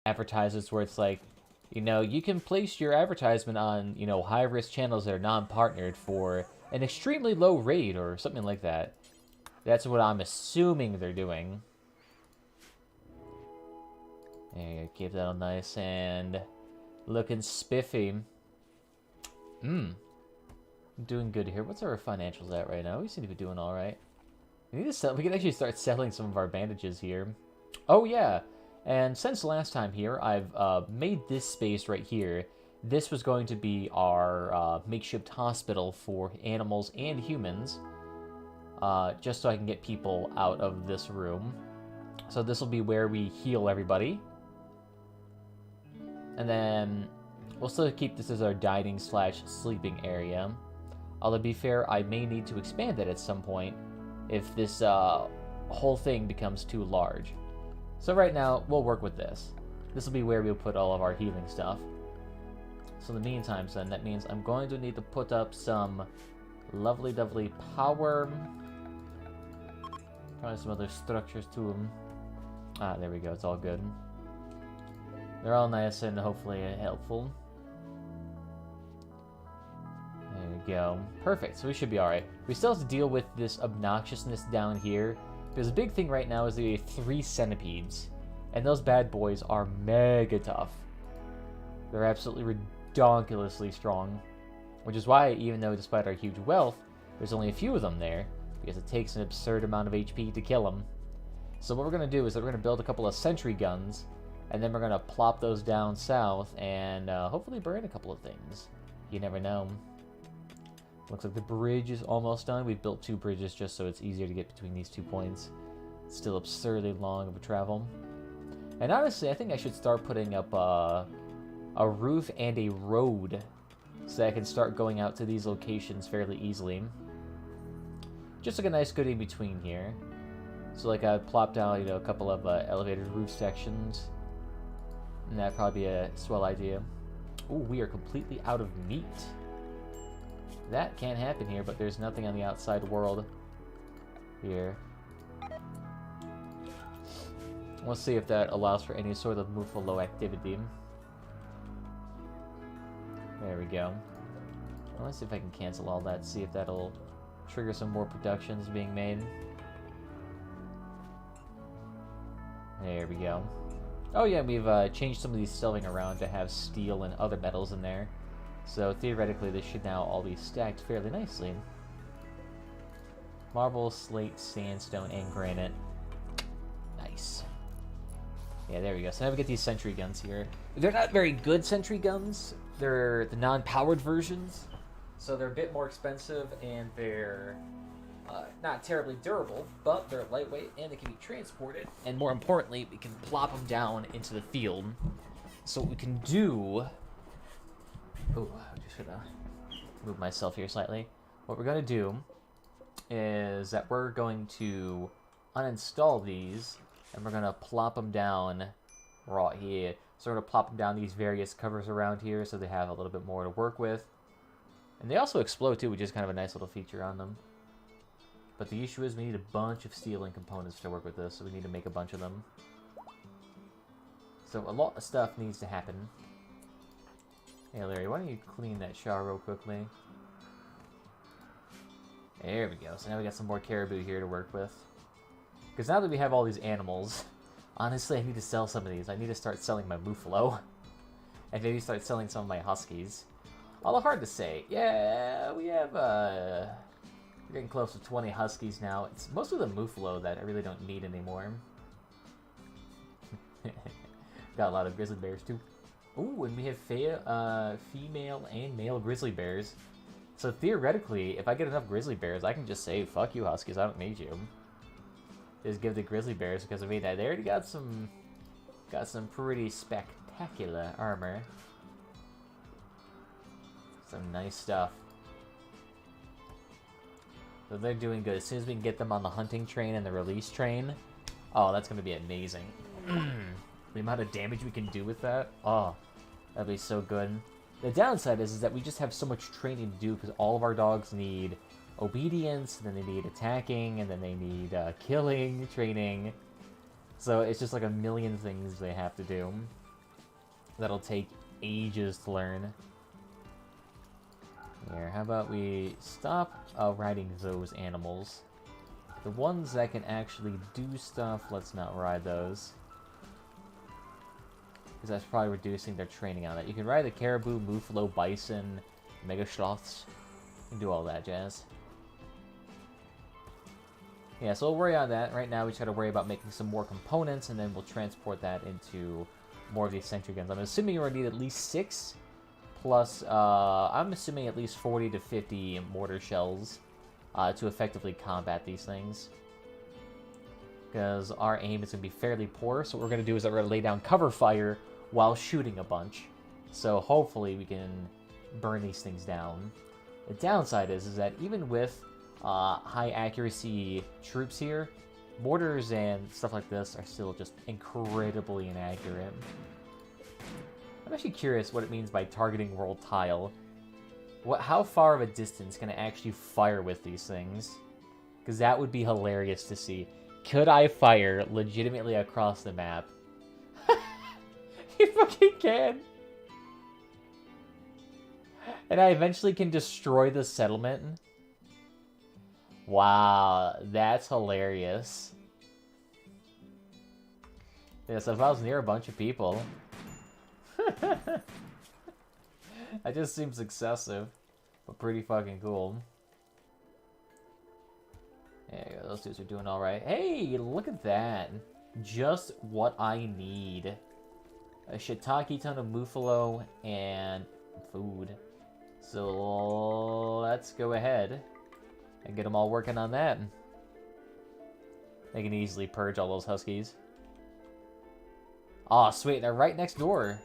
advertisements where it's like, you know, you can place your advertisement on, you know, high-risk channels that are non-partnered for an extremely low rate or something like that. That's what I'm assuming they're doing. There you go, keep that all nice and looking spiffy. Doing good here. What's our financials at right now? We seem to be doing all right. We need to sell. We can actually start selling some of our bandages here. Oh yeah, and since last time here, I've made this space right here. This was going to be our makeshift hospital for animals and humans, just so I can get people out of this room. So this will be where we heal everybody. And then we'll still keep this as our dining / sleeping area. Although, to be fair, I may need to expand it at some point if this whole thing becomes too large. So right now, we'll work with this. This will be where we'll put all of our healing stuff. So in the meantime, then, that means I'm going to need to put up some lovely power. Probably some other structures to them. Ah, there we go. It's all good. They're all nice and hopefully helpful. There we go. Perfect. So we should be alright. We still have to deal with this obnoxiousness down here. Because the big thing right now is the 3 centipedes. And those bad boys are mega tough. They're absolutely redonkulously strong. Which is why, even though despite our huge wealth, there's only a few of them there. Because it takes an absurd amount of HP to kill them. So what we're going to do is that we're going to build a couple of sentry guns. And then we're going to plop those down south and hopefully burn a couple of things. You never know. Looks like the bridge is almost done. We've built 2 bridges just so it's easier to get between these 2 points. It's still absurdly long of a travel. And honestly, I think I should start putting up a roof and a road so that I can start going out to these locations fairly easily. Just like a nice good in between here. So like I plopped down, you know, a couple of elevated roof sections. And that'd probably be a swell idea. Ooh, we are completely out of meat. That can't happen here, but there's nothing on the outside world here. We'll see if that allows for any sort of Muffalo activity. There we go. Well, let's see if I can cancel all that, see if that'll trigger some more productions being made. There we go. Oh yeah, we've changed some of these shelving around to have steel and other metals in there. So theoretically, this should now all be stacked fairly nicely. Marble, slate, sandstone, and granite. Nice. Yeah, there we go. So now we get these sentry guns here. They're not very good sentry guns. They're the non-powered versions. So they're a bit more expensive, and they're not terribly durable, but they're lightweight, and they can be transported. And more importantly, we can plop them down into the field. So what we can do... Ooh, I'm just gonna move myself here slightly. What we're gonna do is that we're going to uninstall these, and we're gonna plop them down right here. So we're gonna plop them down these various covers around here, so they have a little bit more to work with. And they also explode too, which is kind of a nice little feature on them. But the issue is we need a bunch of steel and components to work with this, so we need to make a bunch of them. So a lot of stuff needs to happen. Hey Larry, why don't you clean that shower real quickly? There we go. So now we got some more caribou here to work with. Because now that we have all these animals, honestly I need to sell some of these. I need to start selling my buffalo. And maybe start selling some of my huskies. Although hard to say. Yeah, we have we're getting close to 20 huskies now. It's mostly the muffalo that I really don't need anymore. Got a lot of grizzly bears too. Ooh, and we have female and male grizzly bears. So theoretically, if I get enough grizzly bears, I can just say, fuck you huskies, I don't need you. Just give the grizzly bears, because I mean, they already got some pretty spectacular armor. Some nice stuff. So they're doing good. As soon as we can get them on the hunting train and the release train, oh, that's going to be amazing. The amount of damage we can do with that, oh, that'd be so good. The downside is that we just have so much training to do because all of our dogs need obedience, and then they need attacking, and then they need killing training. So it's just like a million things they have to do. that'll take ages to learn. Here, how about we stop riding those animals. The ones that can actually do stuff, let's not ride those. Because that's probably reducing their training on it. You can ride the caribou, buffalo, bison, mega sloths. You can do all that jazz. Yeah, so we'll worry on that. Right now we just gotta worry about making some more components, and then we'll transport that into more of these sentry guns. I'm assuming you're gonna need at least 6, plus, I'm assuming at least 40 to 50 mortar shells to effectively combat these things. Because our aim is gonna be fairly poor, so what we're gonna do is that we're gonna lay down cover fire while shooting a bunch. So hopefully we can burn these things down. The downside is that even with high accuracy troops here, mortars and stuff like this are still just incredibly inaccurate. I'm actually curious what it means by targeting world tile. How far of a distance can I actually fire with these things? Because that would be hilarious to see. Could I fire legitimately across the map? You fucking can! And I eventually can destroy the settlement? Wow, that's hilarious. Yeah, so if I was near a bunch of people... That just seems excessive, but pretty fucking cool. Yeah, those dudes are doing alright. Hey, look at that. Just what I need. A shiitake ton of buffalo and food. So let's go ahead and get them all working on that. They can easily purge all those huskies. Aw, sweet, they're right next door.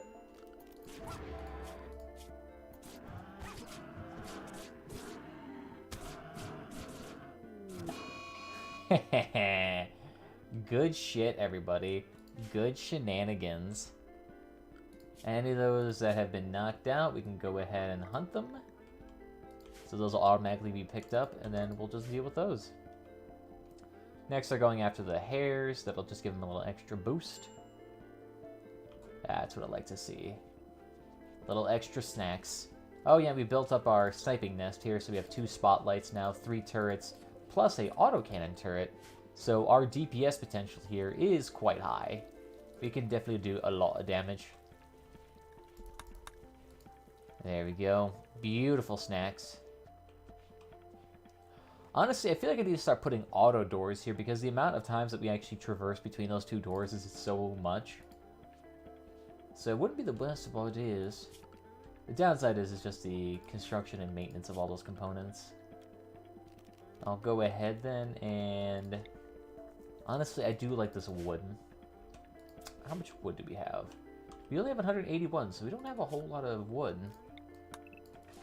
Good shit, everybody. Good shenanigans. Any of those that have been knocked out, we can go ahead and hunt them. So those will automatically be picked up, and then we'll just deal with those. Next, they're going after the hares. That'll just give them a little extra boost. That's what I like to see. Little extra snacks. Oh yeah, we built up our sniping nest here, so we have 2 spotlights now, 3 turrets, plus a autocannon turret. So our DPS potential here is quite high. We can definitely do a lot of damage. There we go. Beautiful snacks. Honestly, I feel like I need to start putting auto doors here because the amount of times that we actually traverse between those 2 doors is so much. So it wouldn't be the best of ideas. The downside is just the construction and maintenance of all those components. I'll go ahead then and... Honestly, I do like this wood. How much wood do we have? We only have 181, so we don't have a whole lot of wood.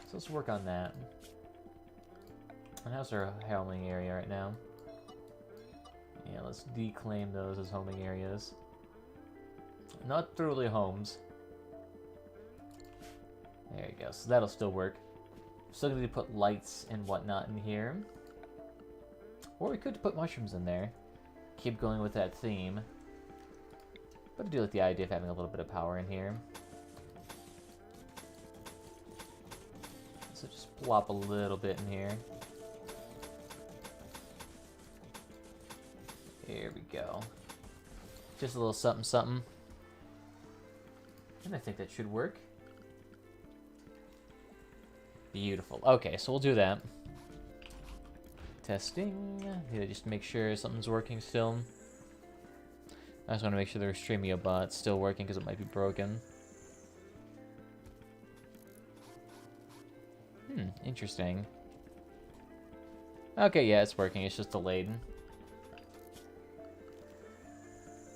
So let's work on that. And how's our homing area right now? Yeah, let's declaim those as homing areas. Not truly homes. There you go, so that'll still work. Still gonna need to put lights and whatnot in here. Or we could put mushrooms in there. Keep going with that theme. But I do like the idea of having a little bit of power in here. So just plop a little bit in here. Here we go. Just a little something something. And I think that should work. Beautiful. Okay, so we'll do that. Testing. Yeah, just make sure something's working still. I just want to make sure the Streamio bot's still working because it might be broken. Interesting. Okay, yeah, it's working. It's just delayed.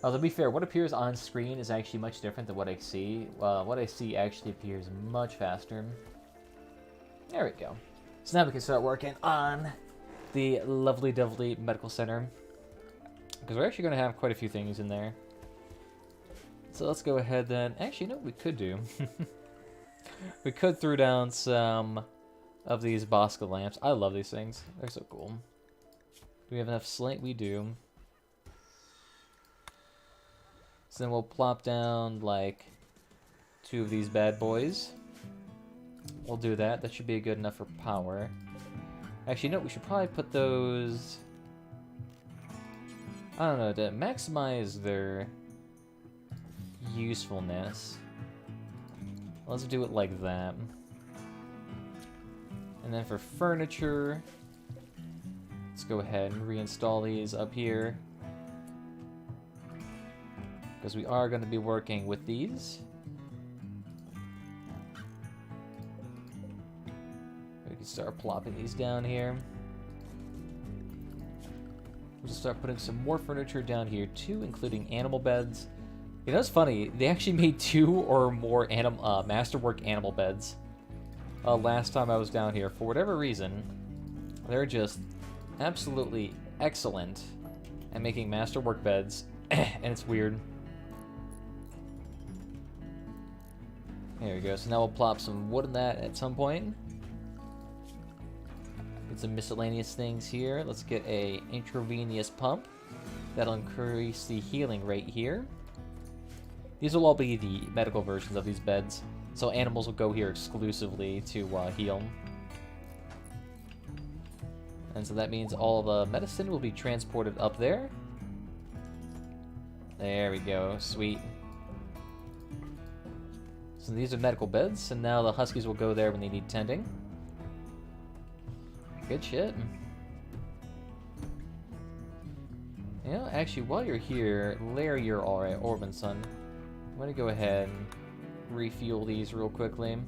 Oh, to be fair, what appears on screen is actually much different than what I see. What I see actually appears much faster. There we go. So now we can start working on the lovely, lovely medical center. Because we're actually going to have quite a few things in there. So let's go ahead then. Actually, you know what we could do? We could throw down some of these Bosca lamps. I love these things. They're so cool. Do we have enough slate? We do. So then we'll plop down, like, 2 of these bad boys. We'll do that. That should be good enough for power. Actually, no, we should probably put those... I don't know, to maximize their usefulness. Let's do it like that. And then for furniture, let's go ahead and reinstall these up here. Because we are going to be working with these. We can start plopping these down here. We'll just start putting some more furniture down here too, including animal beds. You know, it's funny, they actually made 2 or more masterwork animal beds last time I was down here. For whatever reason, they're just absolutely excellent at making masterwork beds, and it's weird. There we go, so now we'll plop some wood in that at some point. Get some miscellaneous things here. Let's get a intravenous pump. That'll increase the healing rate here. These will all be the medical versions of these beds, so animals will go here exclusively to heal. And so that means all the medicine will be transported up there. There we go, sweet. So these are medical beds, and now the huskies will go there when they need tending. Good shit. You know, actually, while you're here, Larry, you're alright, Orbanson. I'm gonna go ahead and refuel these real quickly.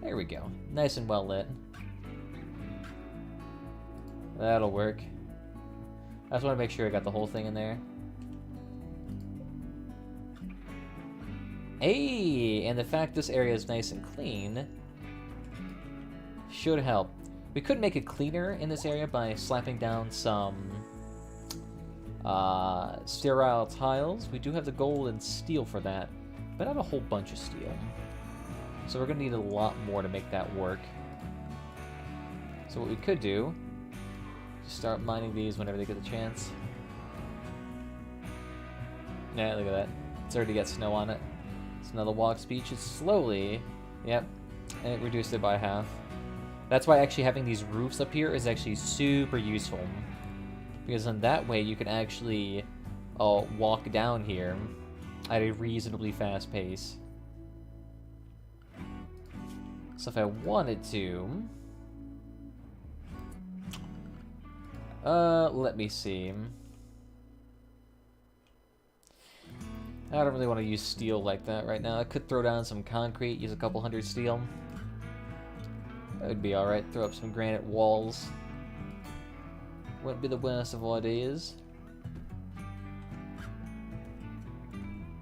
There we go. Nice and well lit. That'll work. I just want to make sure I got the whole thing in there. Hey! And the fact this area is nice and clean should help. We could make it cleaner in this area by slapping down some sterile tiles. We do have the gold and steel for that, but not a whole bunch of steel. So we're going to need a lot more to make that work. So what we could do is start mining these whenever they get the chance. Yeah, look at that. It's already got snow on it. So now the walk speed should slowly... Yep, and it reduced it by half. That's why actually having these roofs up here is actually super useful. Because in that way you can actually walk down here at a reasonably fast pace. So if I wanted to... let me see. I don't really want to use steel like that right now. I could throw down some concrete, use a couple hundred steel. That would be alright. Throw up some granite walls. Wouldn't be the worst of ideas.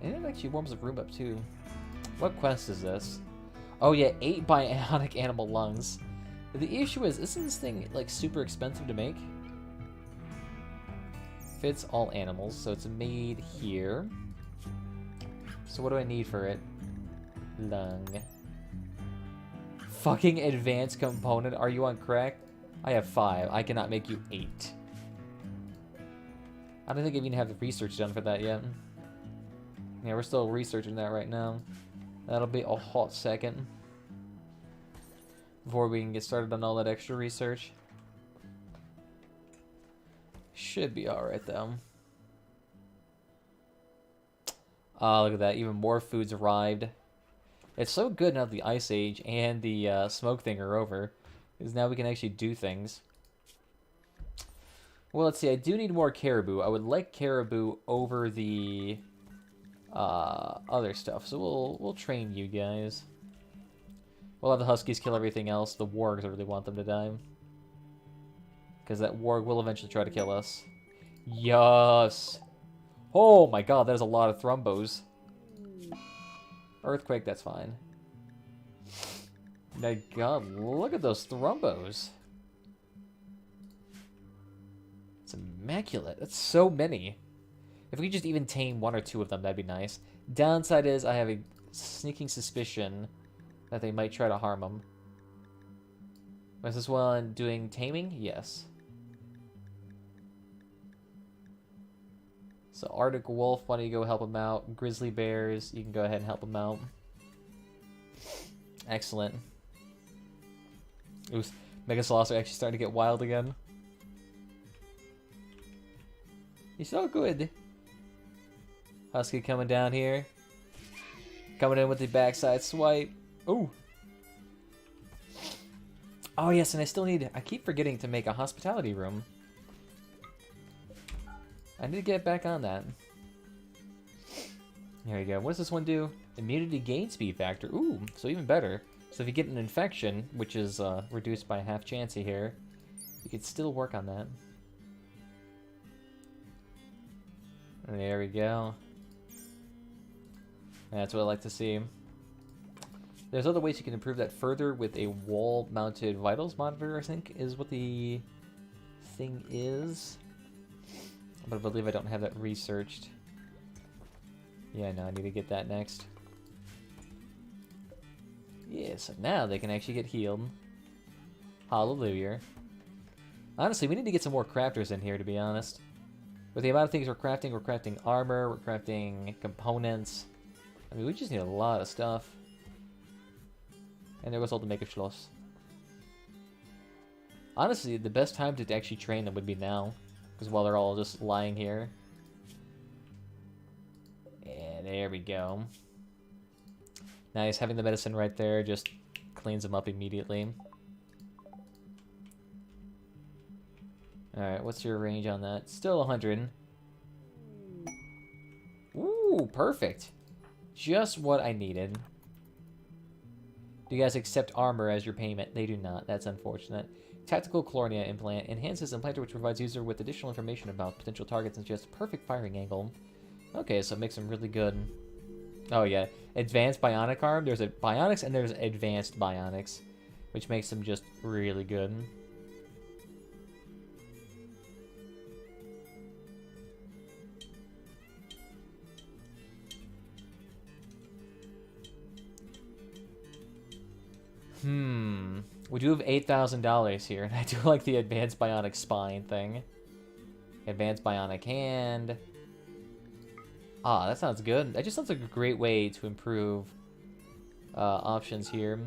And it actually warms the room up too. What quest is this? Oh yeah, 8 bionic animal lungs. The issue is, isn't this thing like super expensive to make? Fits all animals, so it's made here. So what do I need for it? Lung. Fucking advanced component. Are you on crack? I have 5. I cannot make you 8. I don't think I even have the research done for that yet. Yeah, we're still researching that right now. That'll be a hot second before we can get started on all that extra research. Should be alright though. Oh, look at that. Even more food's arrived. It's so good now the Ice Age and the smoke thing are over. Because now we can actually do things. Well, let's see. I do need more caribou. I would like caribou over the other stuff. So we'll train you guys. We'll have the huskies kill everything else. The wargs, I really want them to die. Because that warg will eventually try to kill us. Yes! Oh my god, that is a lot of thrombos. Earthquake, that's fine. My god, look at those thrombos. It's immaculate. That's so many. If we could just even tame 1 or 2 of them, that'd be nice. Downside is I have a sneaking suspicion that they might try to harm them. Was this one doing taming? Yes. So Arctic Wolf, why don't you go help him out? Grizzly Bears, you can go ahead and help him out. Excellent. Ooh, Mega Sloths are actually starting to get wild again. He's so good. Husky coming down here. Coming in with the backside swipe. Ooh. Oh yes, and I still need... I keep forgetting to make a hospitality room. I need to get back on that. There we go. What does this one do? Immunity gain speed factor. Ooh, so even better. So if you get an infection, which is reduced by half chancey here, you could still work on that. There we go. That's what I like to see. There's other ways you can improve that further with a wall-mounted vitals monitor, I think, is what the thing is. But I believe I don't have that researched. Yeah, no, I need to get that next. Yeah, so now they can actually get healed. Hallelujah. Honestly, we need to get some more crafters in here, to be honest. With the amount of things we're crafting armor, we're crafting components. I mean, we just need a lot of stuff. And there goes all the Mega Schloss. Honestly, the best time to actually train them would be now. Because while they're all just lying here. And there we go. Nice, having the medicine right there just cleans them up immediately. Alright, what's your range on that? Still 100. Ooh, perfect. Just what I needed. Do you guys accept armor as your payment? They do not. That's unfortunate. Tactical Chlornia implant enhances implanter, which provides user with additional information about potential targets and just perfect firing angle. Okay, so it makes them really good. Oh yeah, advanced bionic arm. There's a bionics and there's advanced bionics, which makes them just really good. We do have $8,000 here, and I do like the advanced bionic spine thing. Advanced bionic hand. Ah, that sounds good. That just sounds like a great way to improve options here.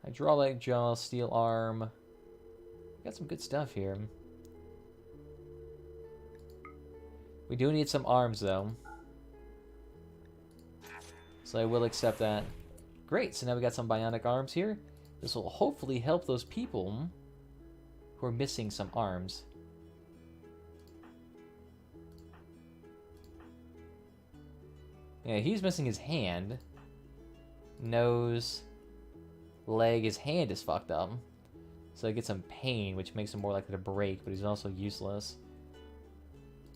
Hydraulic jaw, steel arm. Got some good stuff here. We do need some arms, though. So I will accept that. Great, so now we got some bionic arms here. This will hopefully help those people who are missing some arms. Yeah, he's missing his hand. Nose. Leg. His hand is fucked up. So I get some pain, which makes him more likely to break, but he's also useless.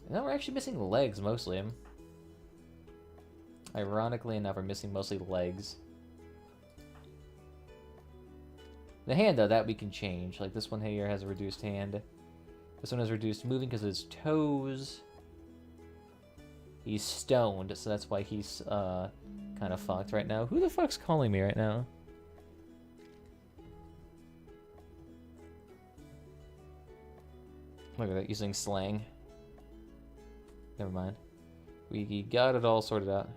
And now we're actually missing legs, mostly. Ironically enough, we're missing mostly legs. The hand, though, that we can change. Like, this one here has a reduced hand. This one has reduced moving because of his toes. He's stoned, so that's why he's kind of fucked right now. Who the fuck's calling me right now? Look at that, using slang. Never mind. We got it all sorted out.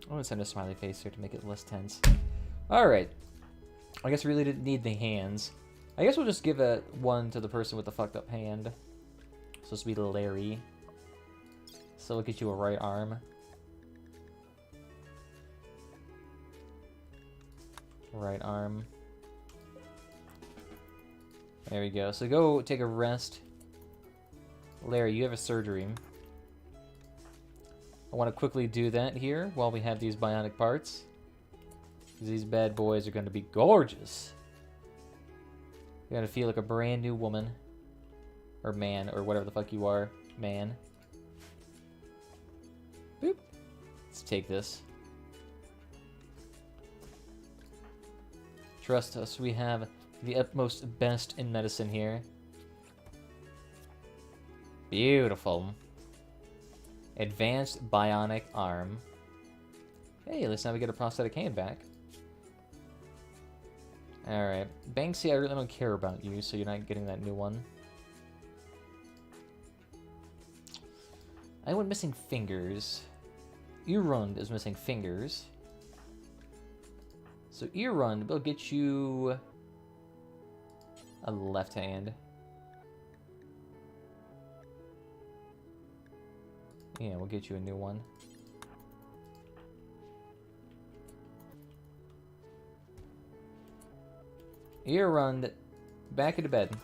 I'm gonna send a smiley face here to make it less tense. Alright. I guess we really didn't need the hands. I guess we'll just give one to the person with the fucked up hand. So this will be Larry. So we'll get you a right arm. Right arm. There we go. So go take a rest. Larry, you have a surgery. I want to quickly do that here while we have these bionic parts. These bad boys are going to be gorgeous. You're going to feel like a brand new woman. Or man, or whatever the fuck you are. Man. Boop. Let's take this. Trust us, we have the utmost best in medicine here. Beautiful. Advanced bionic arm. Hey, at least now we get a prosthetic hand back. Alright. Banksy, I really don't care about you, so you're not getting that new one. I went missing fingers. Earrund is missing fingers. So Earrund will get you a left hand. Yeah, we'll get you a new one. Earrund, back into bed.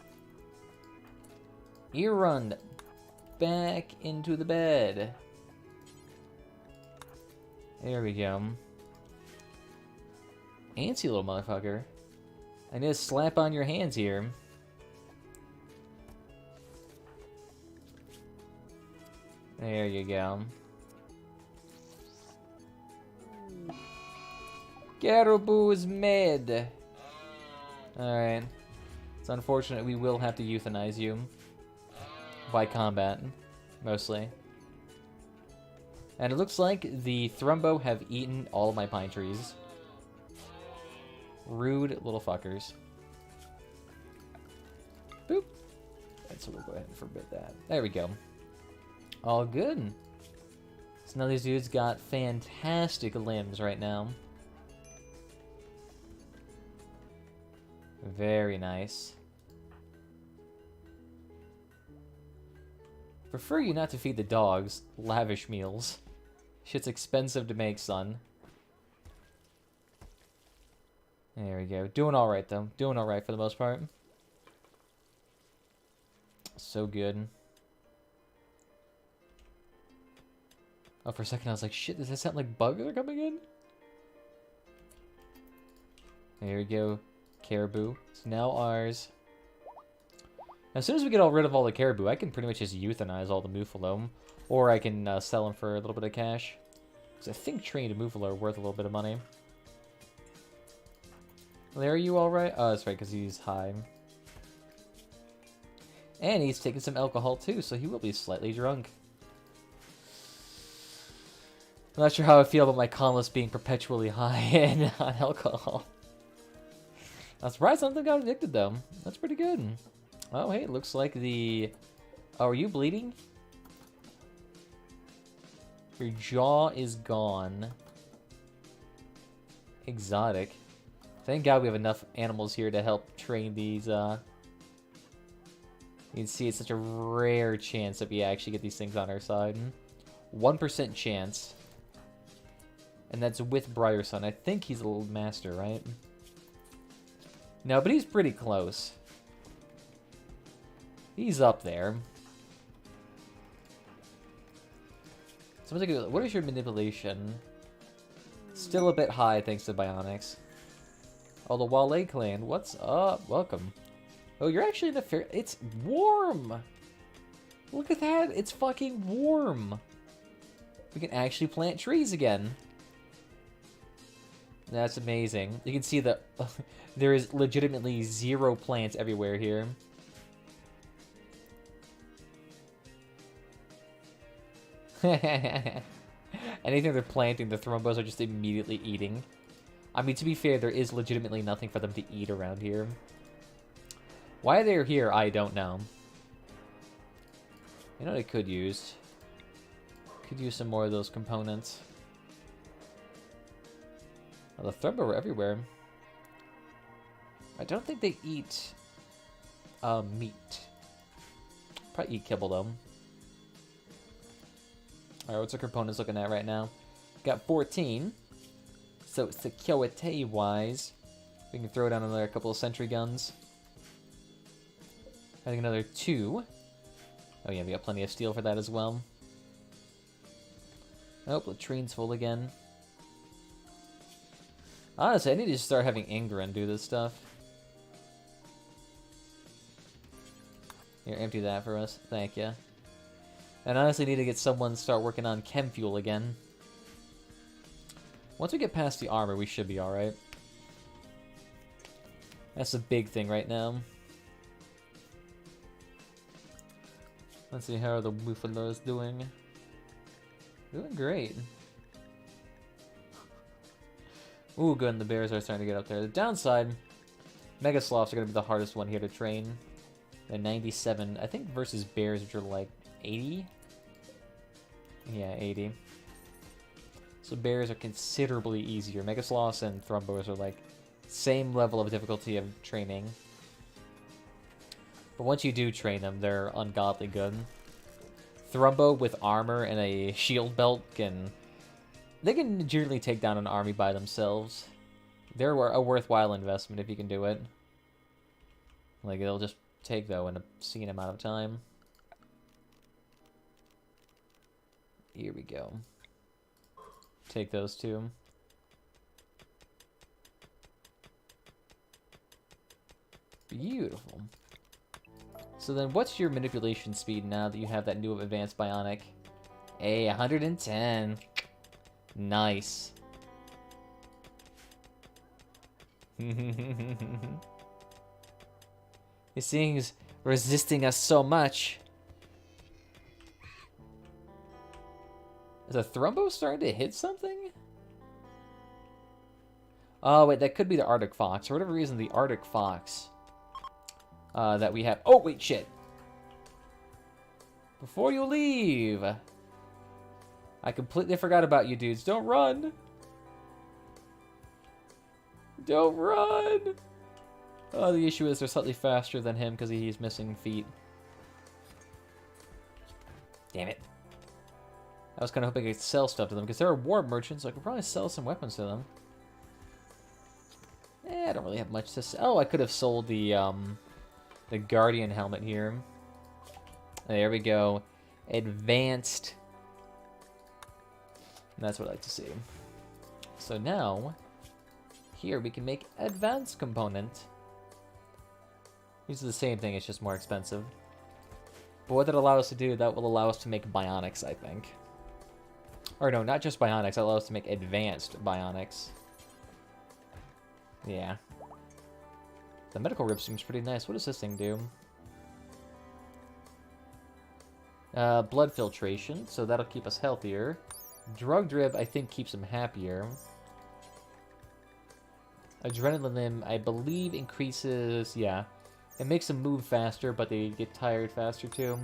Earrund, back into the bed. There we go. Antsy little motherfucker. I need to slap on your hands here. There you go. Caribou is mad. Alright. It's unfortunate we will have to euthanize you. By combat, mostly. And it looks like the Thrumbo have eaten all my pine trees. Rude little fuckers. Boop. Alright, so we'll go ahead and forbid that. There we go. All good. So now these dudes got fantastic limbs right now. Very nice. Prefer you not to feed the dogs lavish meals. Shit's expensive to make, son. There we go. Doing alright, though. Doing alright for the most part. So good. Oh, for a second I was like, shit, does that sound like bugs are coming in? There we go. Caribou. It's now ours. As soon as we get rid of all the caribou, I can pretty much just euthanize all the Muffalo. Or I can sell them for a little bit of cash. Because I think trained Muffalo are worth a little bit of money. There, are you alright? Oh, that's right, because he's high. And he's taking some alcohol too, so he will be slightly drunk. I'm not sure how I feel about my Conless being perpetually high on alcohol. I'm surprised something got addicted, though. That's pretty good. Oh, hey, it looks like the... Oh, are you bleeding? Your jaw is gone. Exotic. Thank God we have enough animals here to help train these, You can see it's such a rare chance that we actually get these things on our side. 1% chance. And that's with Briarson. I think he's a little master, right? No, but he's pretty close. He's up there. So what is your manipulation? Still a bit high thanks to Bionics. Oh, the Wale clan. What's up? Welcome. Oh, you're actually in a fair... It's warm! Look at that! It's fucking warm! We can actually plant trees again. That's amazing. You can see that there is legitimately 0 plants everywhere here. Anything they're planting, the Thrombos are just immediately eating. I mean, to be fair, there is legitimately nothing for them to eat around here. Why they're here, I don't know. You know what I could use? Could use some more of those components. Oh, the Thrumbo are everywhere. I don't think they eat meat. Probably eat kibble, though. Alright, what's our components looking at right now? Got 14. So, security-wise, we can throw down another couple of sentry guns. I think another 2. Oh yeah, we got plenty of steel for that as well. Oh, latrine's full again. Honestly, I need to just start having Ingrid do this stuff. Here, empty that for us. Thank you. And I honestly need to get someone to start working on chem fuel again. Once we get past the armor, we should be alright. That's the big thing right now. Let's see how the Buffalo's doing. Doing great. Ooh, good, and the bears are starting to get up there. The downside Mega Sloths are going to be the hardest one here to train. They're 97, I think, versus bears, which are like 80? Yeah, 80. So bears are considerably easier. Mega Sloths and Thrumbos are like same level of difficulty of training. But once you do train them, they're ungodly good. Thrumbo with armor and a shield belt they can generally take down an army by themselves. They're a worthwhile investment if you can do it. Like, it'll just take, though, an obscene amount of time. Here we go. Take those two. Beautiful. So then, what's your manipulation speed now that you have that new advanced bionic? 110. Nice. This thing's resisting us so much. Is a Thrumbo starting to hit something? Oh, wait, that could be the Arctic Fox. For whatever reason, the Arctic Fox that we have... Oh, wait, shit. Before you leave. I completely forgot about you dudes. Don't run. Don't run. Oh, the issue is they're slightly faster than him because he's missing feet. Damn it. I was kind of hoping I could sell stuff to them because they're a war merchant, so I could probably sell some weapons to them. I don't really have much to sell. Oh, I could have sold the Guardian helmet here. There we go. Advanced. That's what I like to see. So now, here we can make advanced component. These are the same thing, it's just more expensive. But what that allows us to do, that will allow us to make bionics, I think. Or no, not just bionics, that allows us to make advanced bionics. Yeah. The medical rib seems pretty nice. What does this thing do? Blood filtration, so that'll keep us healthier. Drug drib, I think, keeps him happier. Adrenaline, I believe, increases... Yeah. It makes them move faster, but they get tired faster, too.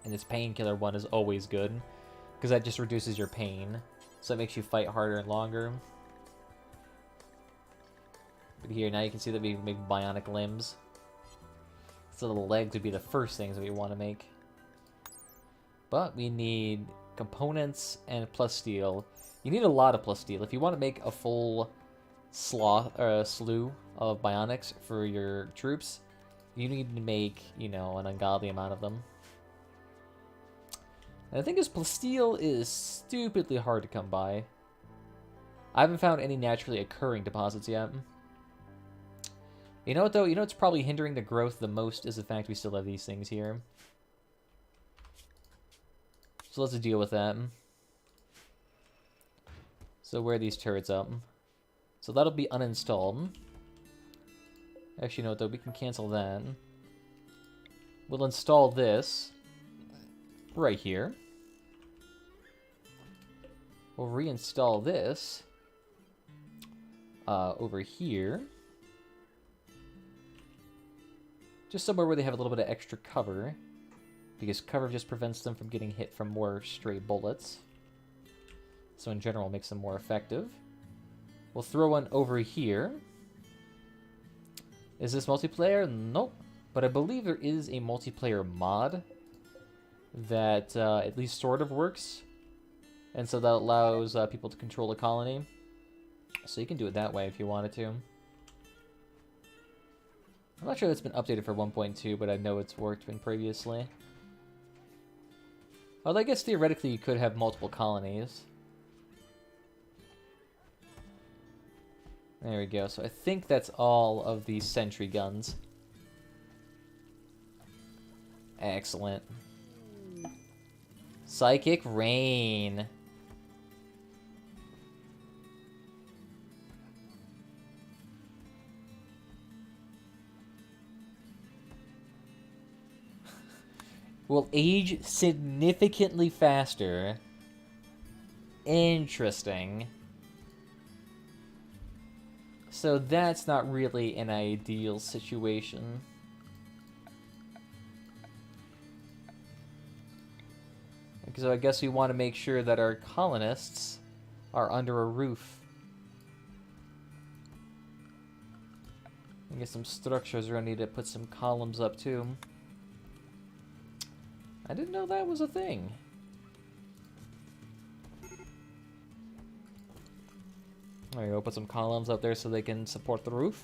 And this painkiller one is always good. Because that just reduces your pain. So it makes you fight harder and longer. But here, now you can see that we make bionic limbs. So the legs would be the first things that we want to make. But we need components and plus steel. You need a lot of plus steel. If you want to make a full slew of bionics for your troops, you need to make, you know, an ungodly amount of them. And the thing is, plus steel is stupidly hard to come by. I haven't found any naturally occurring deposits yet. You know what, though? You know what's probably hindering the growth the most is the fact we still have these things here. So let's deal with that. So where are these turrets up? So that'll be uninstalled. Actually, you know what, though? We can cancel that. We'll install this right here. We'll reinstall this over here. Just somewhere where they have a little bit of extra cover. Because cover just prevents them from getting hit from more stray bullets. So in general, it makes them more effective. We'll throw one over here. Is this multiplayer? Nope. But I believe there is a multiplayer mod that at least sort of works. And so that allows people to control a colony. So you can do it that way if you wanted to. I'm not sure that's been updated for 1.2, but I know it's worked previously. Although I guess theoretically you could have multiple colonies. There we go. So I think that's all of the sentry guns. Excellent. Psychic Rain. Will age significantly faster. Interesting. So that's not really an ideal situation. So I guess we want to make sure that our colonists are under a roof. I guess some structures are going to need to put some columns up too. I didn't know that was a thing. There you go, put some columns up there so they can support the roof.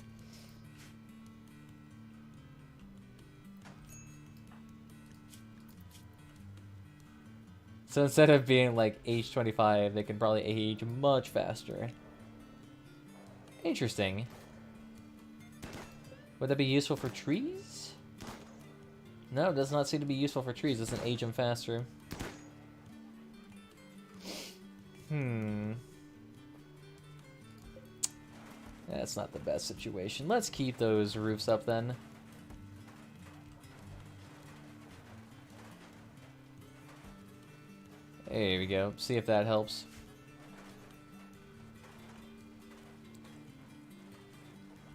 So instead of being like age 25, they can probably age much faster. Interesting. Would that be useful for trees? No, it does not seem to be useful for trees. It doesn't age them faster. That's not the best situation. Let's keep those roofs up then. There we go. See if that helps.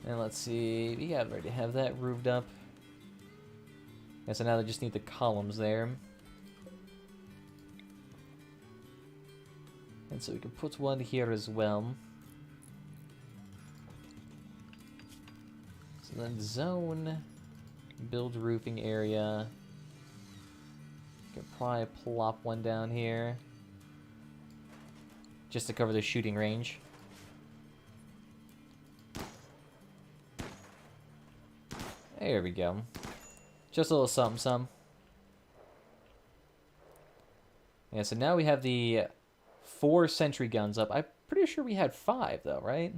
And let's see. We already have that roofed up. Yeah, so now they just need the columns there. And so we can put one here as well. So then zone, build roofing area. Could probably plop one down here. Just to cover the shooting range. There we go. Just a little something, some. Yeah, so now we have the 4 sentry guns up. I'm pretty sure we had 5, though, right?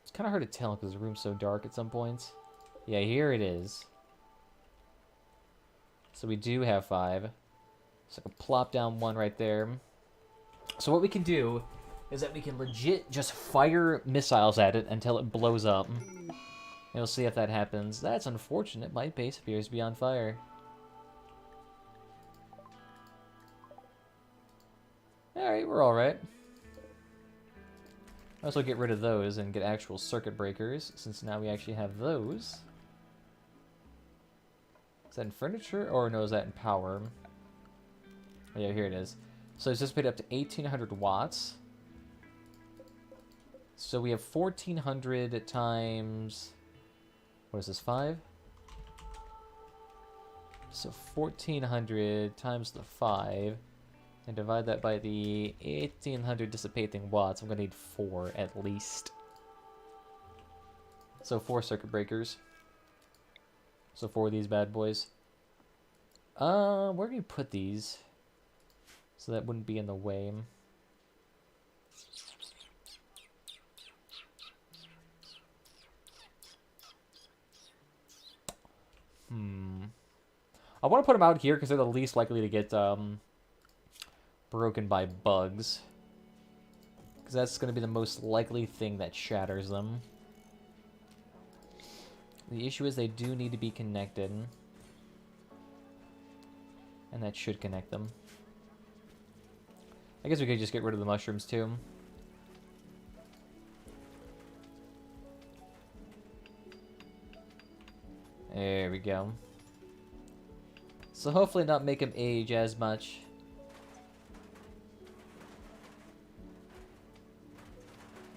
It's kind of hard to tell because the room's so dark at some points. Yeah, here it is. So we do have 5. So I can plop down one right there. So what we can do is that we can legit just fire missiles at it until it blows up. And we'll see if that happens. That's unfortunate. My base appears to be on fire. Alright, we're alright. I'll also get rid of those and get actual circuit breakers, since now we actually have those. Is that in furniture, or no, is that in power? Oh, yeah, here it is. So it's just paid up to 1800 watts. So we have 1400 times... What is this, 5? So 1400 times the 5. And divide that by the 1800 dissipating watts. I'm going to need 4 at least. So 4 circuit breakers. So 4 of these bad boys. Where do you put these? So that wouldn't be in the way. I want to put them out here because they're the least likely to get broken by bugs. Because that's going to be the most likely thing that shatters them. The issue is they do need to be connected. And that should connect them. I guess we could just get rid of the mushrooms too. There we go. So hopefully not make them age as much.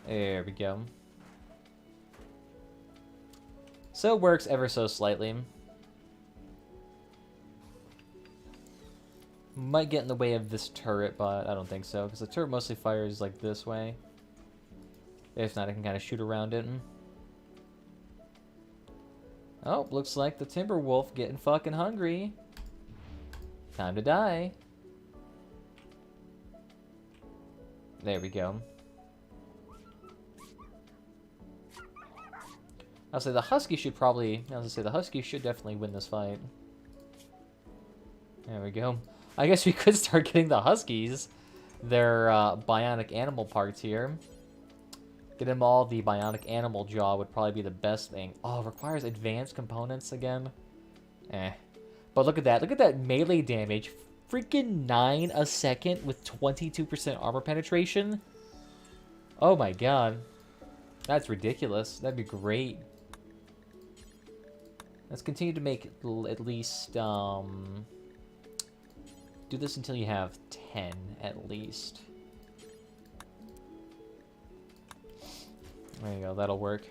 There we go. So it works ever so slightly. Might get in the way of this turret, but I don't think so, because the turret mostly fires like this way. If not, I can kind of shoot around it. Oh, looks like the timber wolf getting fucking hungry. Time to die. There we go. I'll say the husky should probably... I was gonna say the husky should definitely win this fight. There we go. I guess we could start getting the huskies their bionic animal parts here. Get them all the bionic animal jaw would probably be the best thing. Oh, requires advanced components again. Eh. But look at that. Look at that melee damage. Freaking 9 a second with 22% armor penetration. Oh my god. That's ridiculous. That'd be great. Let's continue to make at least, do this until you have 10, at least. There you go, that'll work.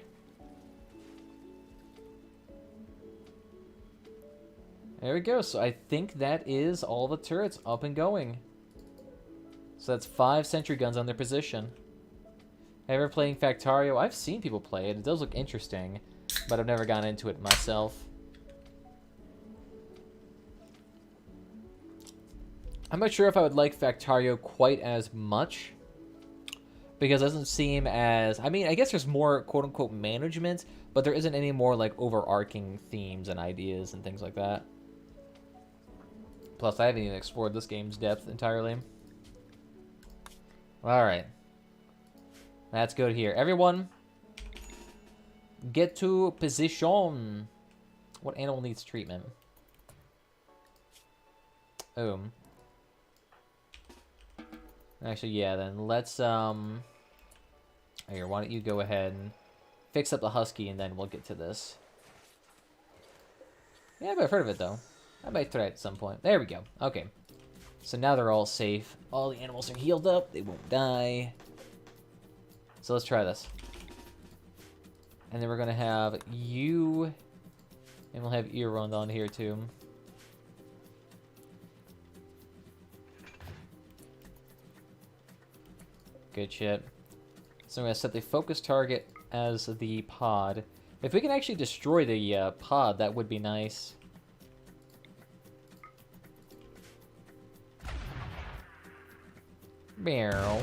There we go, so I think that is all the turrets up and going. So that's 5 sentry guns on their position. Ever playing Factario? I've seen people play it. It does look interesting, but I've never gotten into it myself. I'm not sure if I would like Factario quite as much, because it doesn't seem as... I mean, I guess there's more quote-unquote management, but there isn't any more, like, overarching themes and ideas and things like that. Plus, I haven't even explored this game's depth entirely. Alright. That's good here. Everyone, get to position. What animal needs treatment? Actually, yeah, then let's, here, why don't you go ahead and fix up the husky, and then we'll get to this. Yeah, I've heard of it, though. I might try it at some point. There we go. Okay. So now they're all safe. All the animals are healed up. They won't die. So let's try this. And then we're going to have you... And we'll have Earrond on here, too. Good shit. So I'm going to set the focus target as the pod. If we can actually destroy the pod, that would be nice. Meow.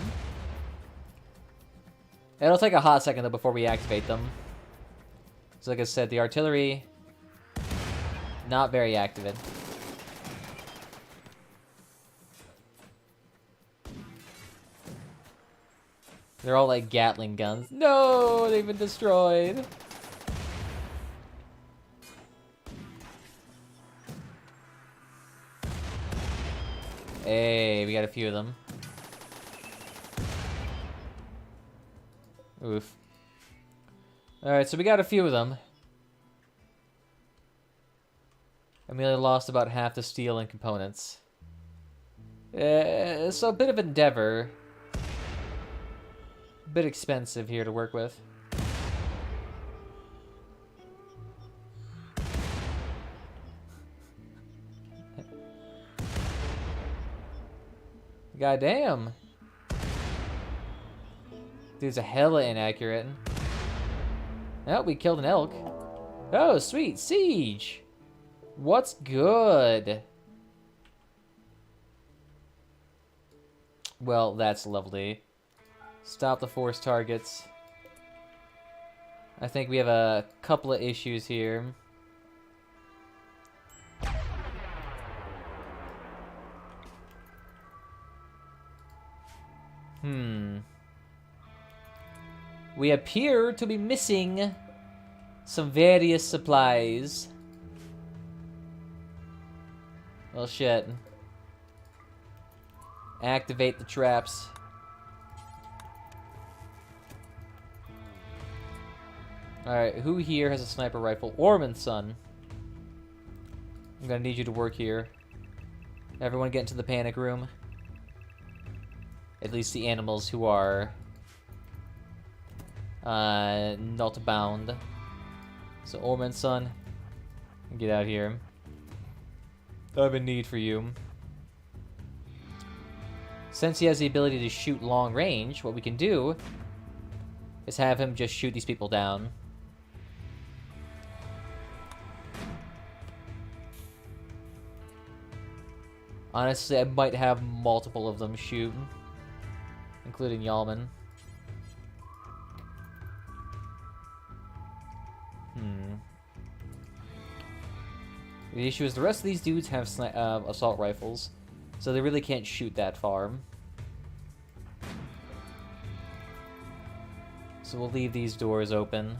It'll take a hot second, though, before we activate them. So like I said, the artillery, not very active. They're all like Gatling guns. No, they've been destroyed. Hey, we got a few of them. Oof. Alright, so we got a few of them. And we only lost about half the steel and components. So a bit of endeavor. A bit expensive here to work with. Goddamn. Dude's a hella inaccurate. Oh, we killed an elk. Oh, sweet. Siege. What's good? Well, that's lovely. Stop the force targets. I think we have a couple of issues here. We appear to be missing some various supplies. Well, shit. Activate the traps. Alright, who here has a sniper rifle? Ormond's son. I'm gonna need you to work here. Everyone get into the panic room. At least the animals who are not bound. So Ormond's son, get out here. I have a need for you. Since he has the ability to shoot long range, what we can do is have him just shoot these people down. Honestly, I might have multiple of them shoot, including Yalman. The issue is the rest of these dudes have assault rifles, so they really can't shoot that far. So we'll leave these doors open.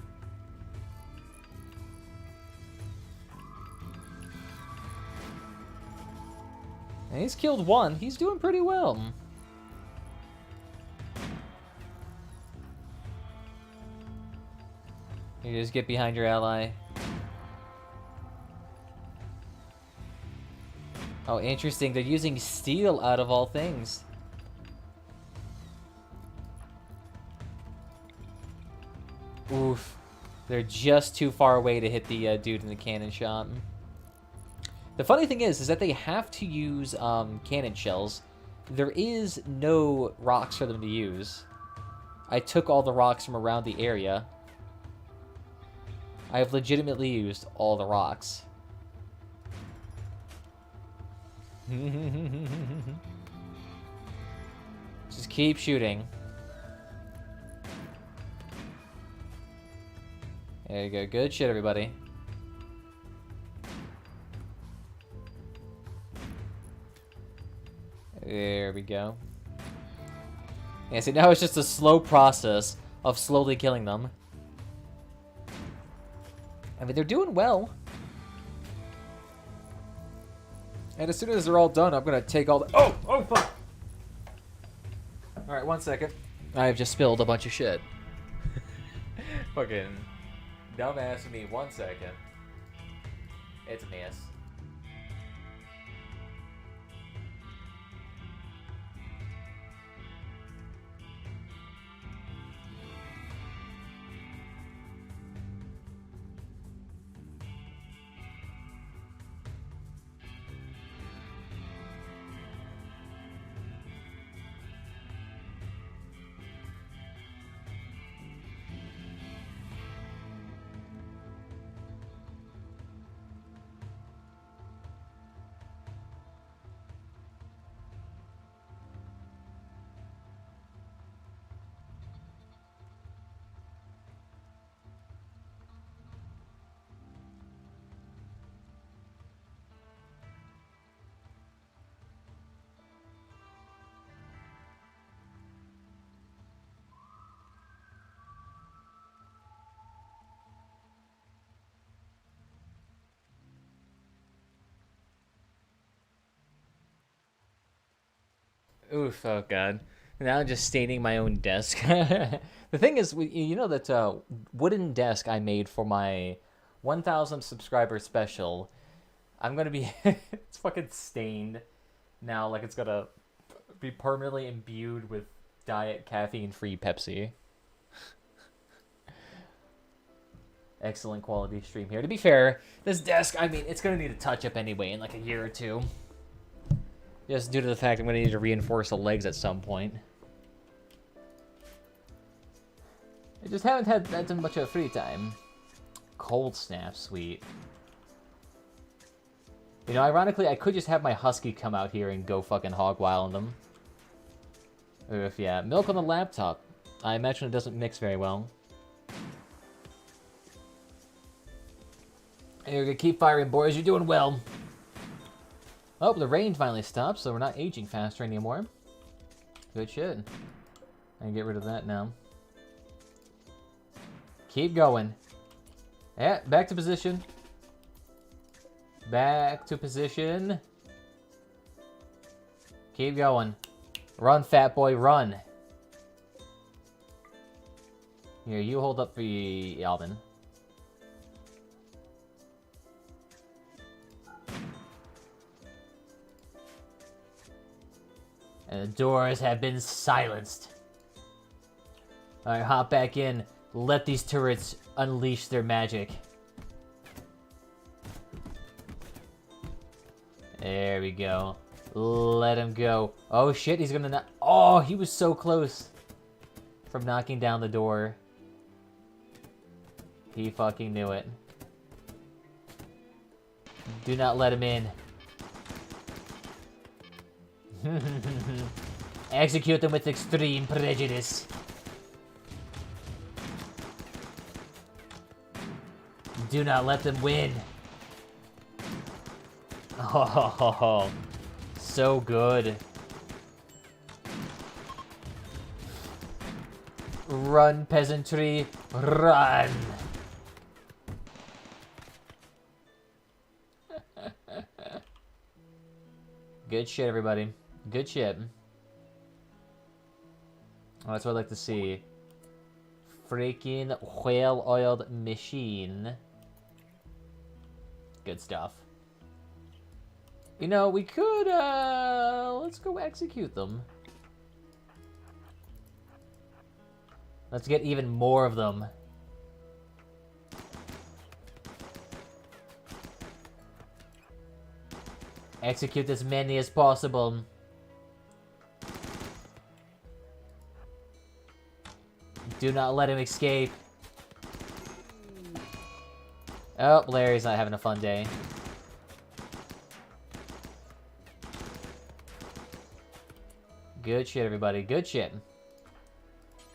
And he's killed one. He's doing pretty well. You just get behind your ally. Oh, interesting. They're using steel out of all things. Oof. They're just too far away to hit the dude in the cannon shot. The funny thing is that they have to use cannon shells. There is no rocks for them to use. I took all the rocks from around the area. I have legitimately used all the rocks. Just keep shooting. There you go. Good shit, everybody. There we go. Yeah, see, now it's just a slow process of slowly killing them. I mean, they're doing well. And as soon as they're all done, I'm gonna take all the... Oh! Oh, fuck! Alright, 1 second. I've just spilled a bunch of shit. Fucking dumbass of me. 1 second. It's a mess. Oof, oh god. Now I'm just staining my own desk. The thing is, you know that wooden desk I made for my 1,000 subscriber special, I'm gonna be... it's fucking stained now, like it's gonna be permanently imbued with diet caffeine-free Pepsi. Excellent quality stream here. To be fair, this desk, I mean, it's gonna need a touch-up anyway in like a year or two. Just due to the fact I'm going to need to reinforce the legs at some point. I just haven't had that much of free time. Cold snap, sweet. You know, ironically, I could just have my husky come out here and go fucking hog wild them. Oof, yeah. Milk on the laptop. I imagine it doesn't mix very well. You're gonna keep firing, boys. You're doing well. Oh, the rain finally stopped, so we're not aging faster anymore. Good shit. I can get rid of that now. Keep going. Yeah, back to position. Back to position. Keep going. Run, fat boy, run. Here, you hold up for Alvin. And the doors have been silenced. Alright, hop back in. Let these turrets unleash their magic. There we go. Let him go. Oh shit, he's gonna knock. Oh, he was so close from knocking down the door. He fucking knew it. Do not let him in. Execute them with extreme prejudice. Do not let them win. Oh, so good. Run, peasantry, run. Good shit, everybody. Good shit. Oh, that's what I'd like to see. freaking whale-oiled machine. Good stuff. You know, we could, let's go execute them. Let's get even more of them. Execute as many as possible. Do not let him escape. Oh, Larry's not having a fun day. Good shit, everybody. Good shit.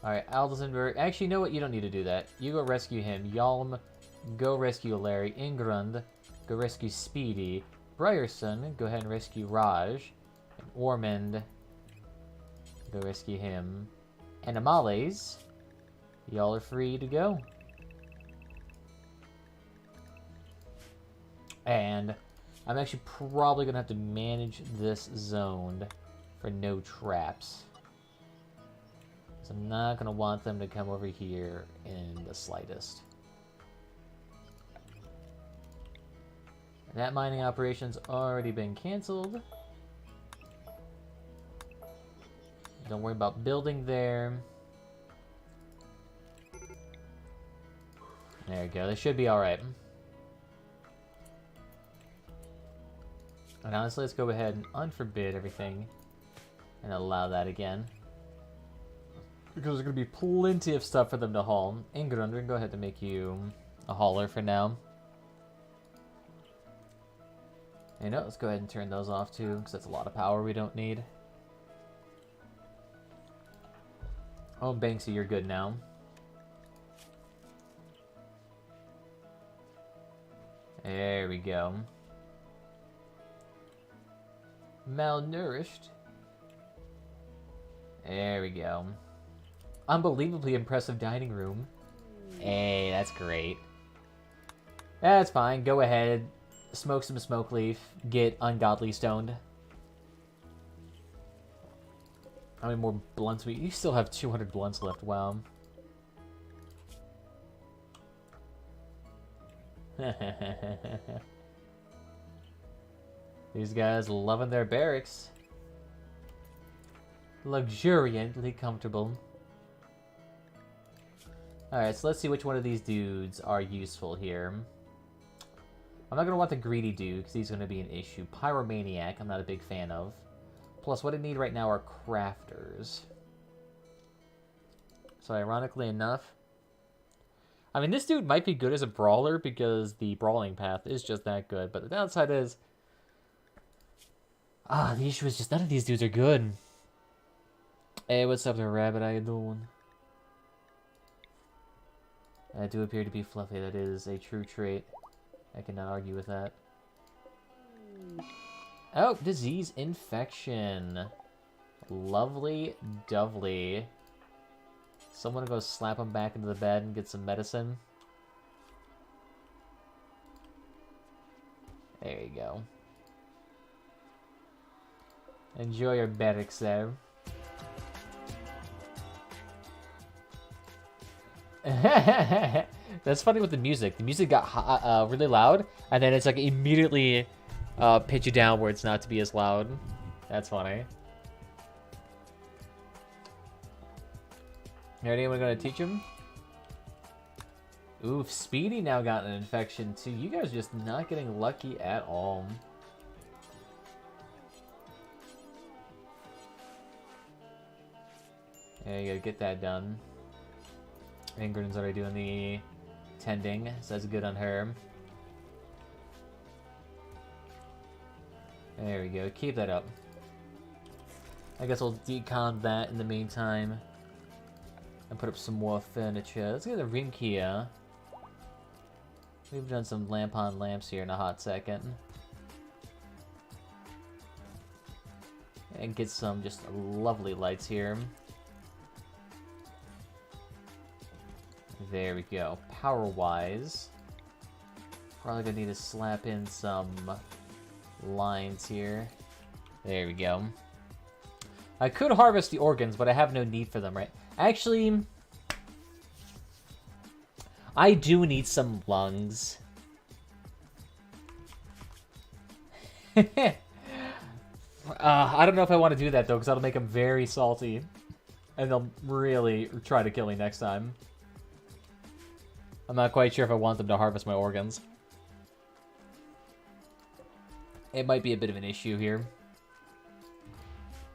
Alright, Aldensenberg. Actually, you know what? You don't need to do that. You go rescue him. Yalm, go rescue Larry. Ingrund, go rescue Speedy. Brierson, go ahead and rescue Raj. And Ormond, go rescue him. And Amales, y'all are free to go. And I'm actually probably going to have to manage this zone for no traps. So I'm not going to want them to come over here in the slightest. And that mining operation's already been canceled. Don't worry about building there. There you go. They should be alright. And honestly, let's go ahead and unforbid everything and allow that again. Because there's going to be plenty of stuff for them to haul. Ingrund, we're going to go ahead and make you a hauler for now. You know, let's go ahead and turn those off too, because that's a lot of power we don't need. Oh, Banksy, you're good now. There we go. Malnourished. There we go. Unbelievably impressive dining room. Hey, that's great. That's fine. Go ahead. Smoke some smoke leaf. Get ungodly stoned. How many more blunts you still have 200 blunts left. Wow. These guys loving their barracks. Luxuriantly comfortable. Alright, so let's see which one of these dudes are useful here. I'm not going to want the greedy dude, because he's going to be an issue. Pyromaniac, I'm not a big fan of. Plus, what I need right now are crafters. So, ironically enough... I mean, this dude might be good as a brawler, because the brawling path is just that good. But the downside is... the issue is just none of these dudes are good. Hey, what's up there, Rabbit? How you doing? I do appear to be fluffy. That is a true trait. I cannot argue with that. Oh, disease infection. Lovely dovely. Someone go slap him back into the bed and get some medicine. There you go. Enjoy your barracks there. That's funny with the music. The music got really loud, and then it's like immediately pitch it down where it's not to be as loud. That's funny. Anyone gonna teach him? Oof, Speedy now got an infection too. You guys are just not getting lucky at all. Yeah, you gotta get that done. Ingrid's already doing the tending, so that's good on her. There we go, keep that up. I guess we'll decon that in the meantime. And put up some more furniture. Let's get the Rinkia. We've done some lamp on lamps here in a hot second. And get some just lovely lights here. There we go. Power-wise, probably gonna need to slap in some lines here. There we go. I could harvest the organs, but I have no need for them, right? Actually, I do need some lungs. I don't know if I want to do that, though, because that'll make them very salty. And they'll really try to kill me next time. I'm not quite sure if I want them to harvest my organs. It might be a bit of an issue here.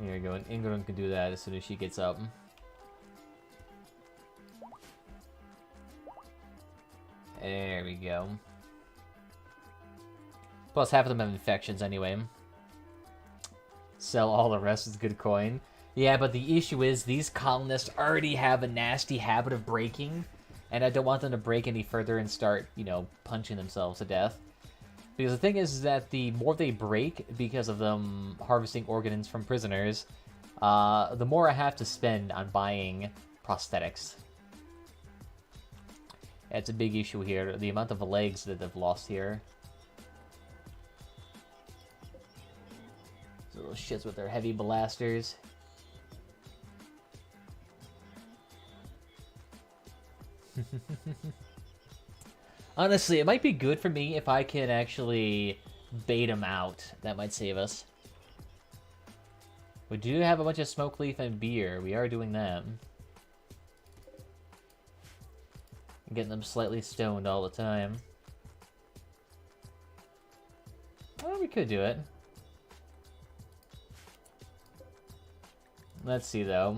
Here we go, and Ingram can do that as soon as she gets up. There we go. Plus, half of them have infections anyway. Sell all the rest is good coin. Yeah, but the issue is these colonists already have a nasty habit of breaking, and I don't want them to break any further and start, you know, punching themselves to death. Because the thing is that the more they break, because of them harvesting organs from prisoners, the more I have to spend on buying prosthetics. That's a big issue here, the amount of legs that they've lost here. Those little shits with their heavy blasters. Honestly, it might be good for me if I can actually bait them out. That might save us. We do have a bunch of smoke leaf and beer. We are doing that. Getting them slightly stoned all the time. Well, we could do it. Let's see, though.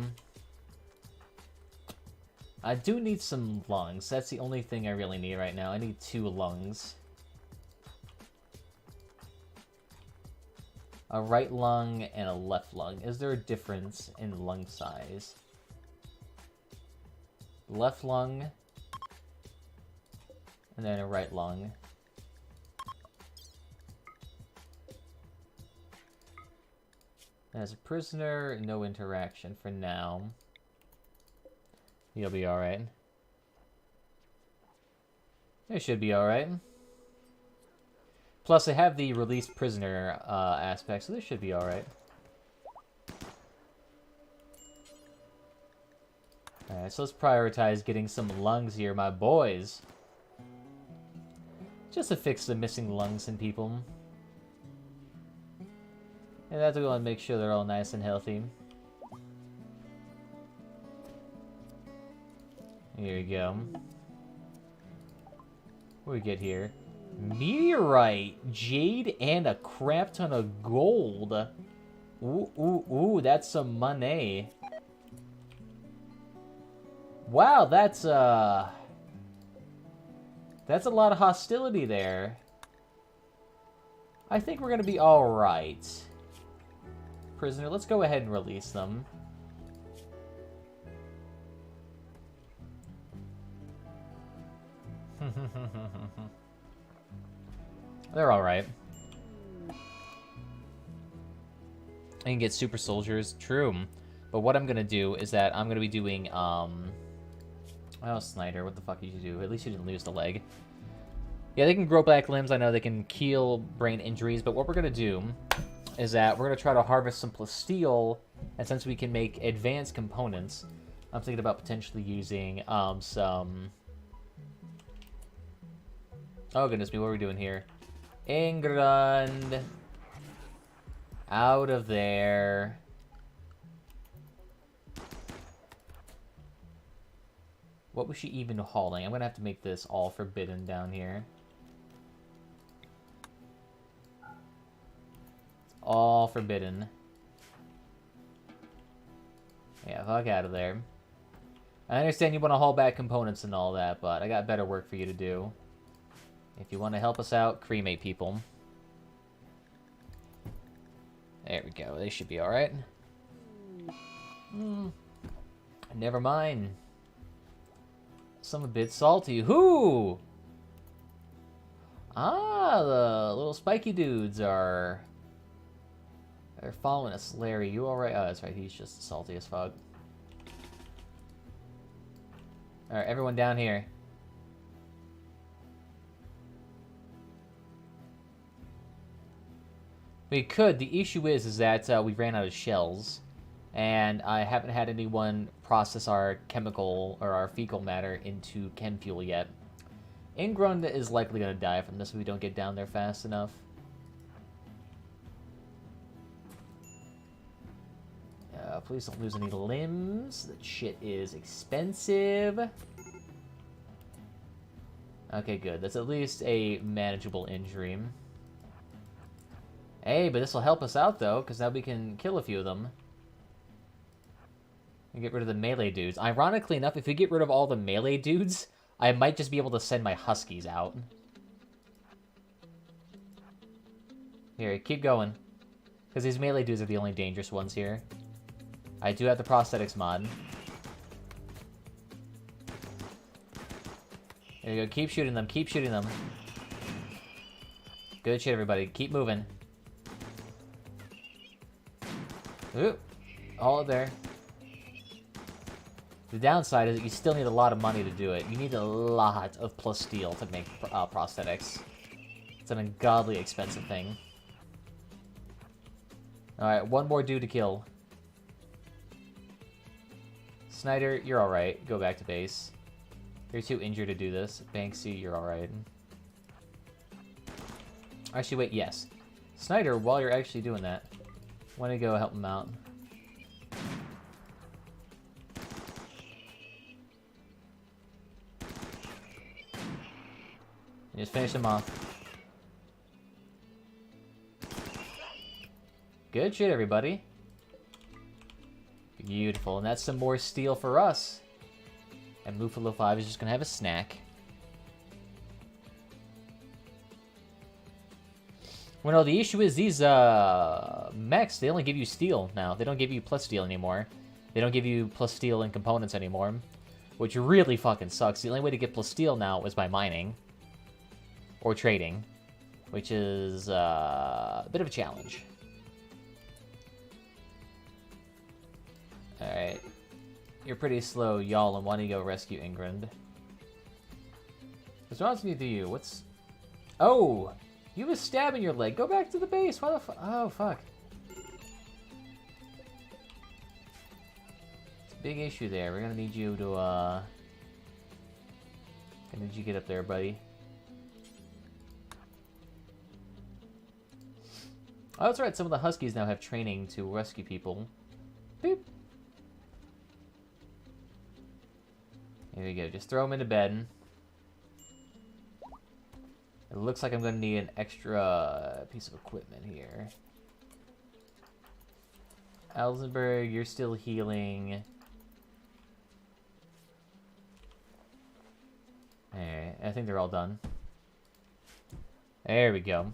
I do need some lungs. That's the only thing I really need right now. I need 2 lungs. A right lung and a left lung. Is there a difference in lung size? Left lung. And then a right lung. As a prisoner, no interaction for now. You'll be alright. It should be alright. Plus, they have the released prisoner aspect, so this should be alright. Alright, so let's prioritize getting some lungs here, my boys. Just to fix the missing lungs in people. And that's going to make sure they're all nice and healthy. Here we go. What do we get here? Meteorite, jade, and a crap ton of gold. Ooh, ooh, ooh, that's some money. Wow, that's a lot of hostility there. I think we're gonna be alright. Prisoner, let's go ahead and release them. They're alright. I can get super soldiers, true. But what I'm gonna do is that I'm gonna be doing, oh, Snyder, what the fuck did you do? At least you didn't lose the leg. Yeah, they can grow back limbs. I know they can heal brain injuries, but what we're gonna do is that we're gonna try to harvest some plasteel, and since we can make advanced components, I'm thinking about potentially using, some... Oh, goodness me, what are we doing here? England! Out of there. What was she even hauling? I'm gonna have to make this all forbidden down here. It's all forbidden. Yeah, fuck out of there. I understand you want to haul back components and all that, but I got better work for you to do. If you want to help us out, cremate people. There we go. They should be alright. Never mind. Some a bit salty. Who? Ah, the little spiky dudes are... They're following us. Larry, you alright? Oh, that's right. He's just salty as fuck. Alright, everyone down here. We could. The issue is that we ran out of shells, and I haven't had anyone process our chemical or our fecal matter into chem fuel yet. Ingrund is likely going to die from this if we don't get down there fast enough. Please don't lose any limbs. That shit is expensive. Okay, good. That's at least a manageable injury. Hey, but this will help us out, though, because now we can kill a few of them. And get rid of the melee dudes. Ironically enough, if we get rid of all the melee dudes, I might just be able to send my huskies out. Here, keep going. Because these melee dudes are the only dangerous ones here. I do have the prosthetics mod. There you go. Keep shooting them. Keep shooting them. Good shit, everybody. Keep moving. Ooh. All there. The downside is that you still need a lot of money to do it. You need a lot of plus steel to make prosthetics. It's an ungodly expensive thing. Alright, one more dude to kill. Snyder, you're alright. Go back to base. You're too injured to do this. Banksy, you're alright. Actually, wait, yes. Snyder, while you're actually doing that, why don't you go help him out? And just finish him off. Good shit, everybody. Beautiful. And that's some more steel for us. And Muffalo 5 is just going to have a snack. Well, no, the issue is these mechs, they only give you steel now. They don't give you plus steel anymore. They don't give you plus steel and components anymore. Which really fucking sucks. The only way to get plus steel now is by mining. Or trading. Which is a bit of a challenge. Alright. You're pretty slow, y'all, and why don't you go rescue Ingrund? What's wrong with you? What's... Oh! You have a stab in your leg. Go back to the base. Why the fuck? Oh, fuck. It's a big issue there. We're gonna need you to, Gonna need you to get up there, buddy. Oh, that's right. Some of the Huskies now have training to rescue people. Boop. Here we go. Just throw them into bed. It looks like I'm going to need an extra piece of equipment here. Alzenberg, you're still healing. Alright, I think they're all done. There we go.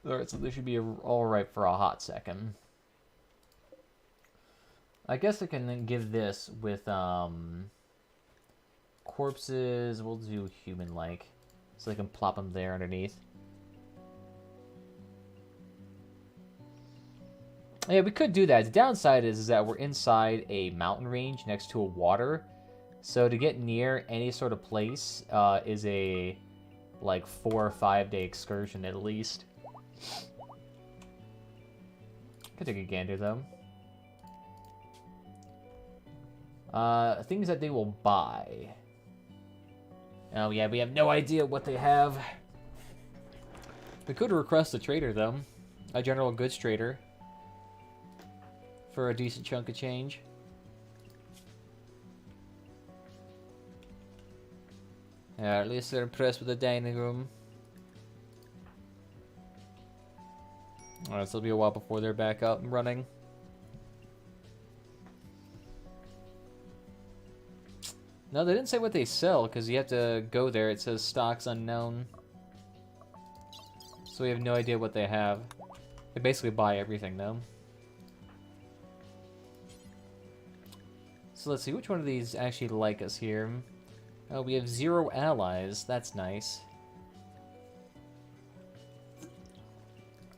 Alright, so they should be alright for a hot second. I guess I can then give this with, corpses. We'll do human-like, so I can plop them there underneath. Yeah, we could do that. The downside is that we're inside a mountain range next to a water, so to get near any sort of place is a, like, 4 or 5 day excursion at least. Could take a gander, though. Things that they will buy. Oh yeah, we have no idea what they have. We could request a trader, though. A general goods trader. For a decent chunk of change. Yeah, at least they're impressed with the dining room. Alright, so it'll be a while before they're back up and running. No, they didn't say what they sell, because you have to go there. It says stocks unknown. So we have no idea what they have. They basically buy everything, though. So let's see, which one of these actually like us here? Oh, we have 0 allies. That's nice.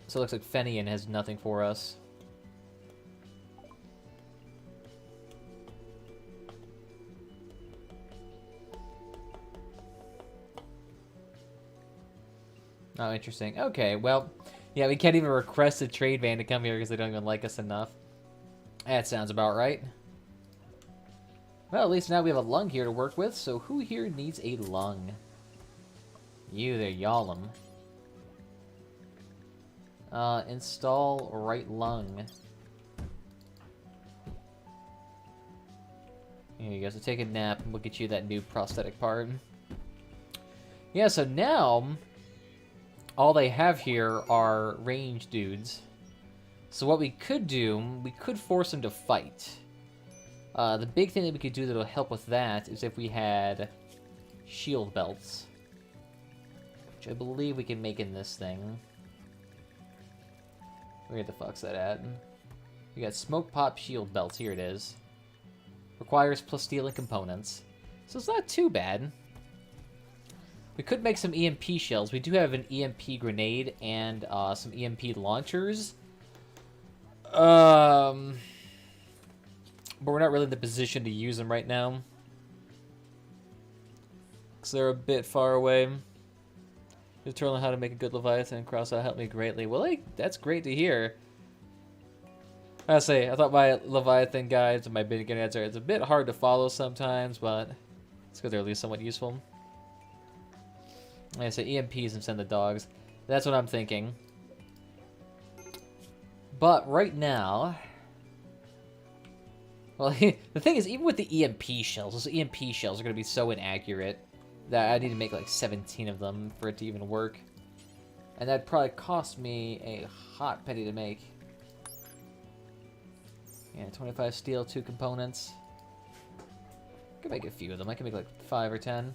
So it looks like Fenian has nothing for us. Oh, interesting. Okay, well, yeah, we can't even request a trade van to come here because they don't even like us enough. That sounds about right. Well, at least now we have a lung here to work with, so who here needs a lung? You there, Yalem. Install right lung. Here you go, so take a nap and we'll get you that new prosthetic part. Yeah, so now, all they have here are ranged dudes. So what we could do, we could force them to fight. The big thing that we could do that'll help with that is if we had shield belts. Which I believe we can make in this thing. Where the fuck's that at? We got smoke pop shield belts, here it is. Requires plus steel and components. So it's not too bad. We could make some EMP shells. We do have an EMP grenade and some EMP launchers. But we're not really in the position to use them right now. Because they're a bit far away. Just to learn how to make a good Leviathan cross out helped me greatly. Well, that's great to hear. I thought my Leviathan guides and my beginner guides it's a bit hard to follow sometimes, but it's good they're at least somewhat useful. Like I said, EMPs and send the dogs. That's what I'm thinking. But right now... Well, the thing is, even with the EMP shells, those EMP shells are going to be so inaccurate that I need to make like 17 of them for it to even work. And that'd probably cost me a hot penny to make. Yeah, 25 steel, 2 components. I can make a few of them. I can make like 5 or 10.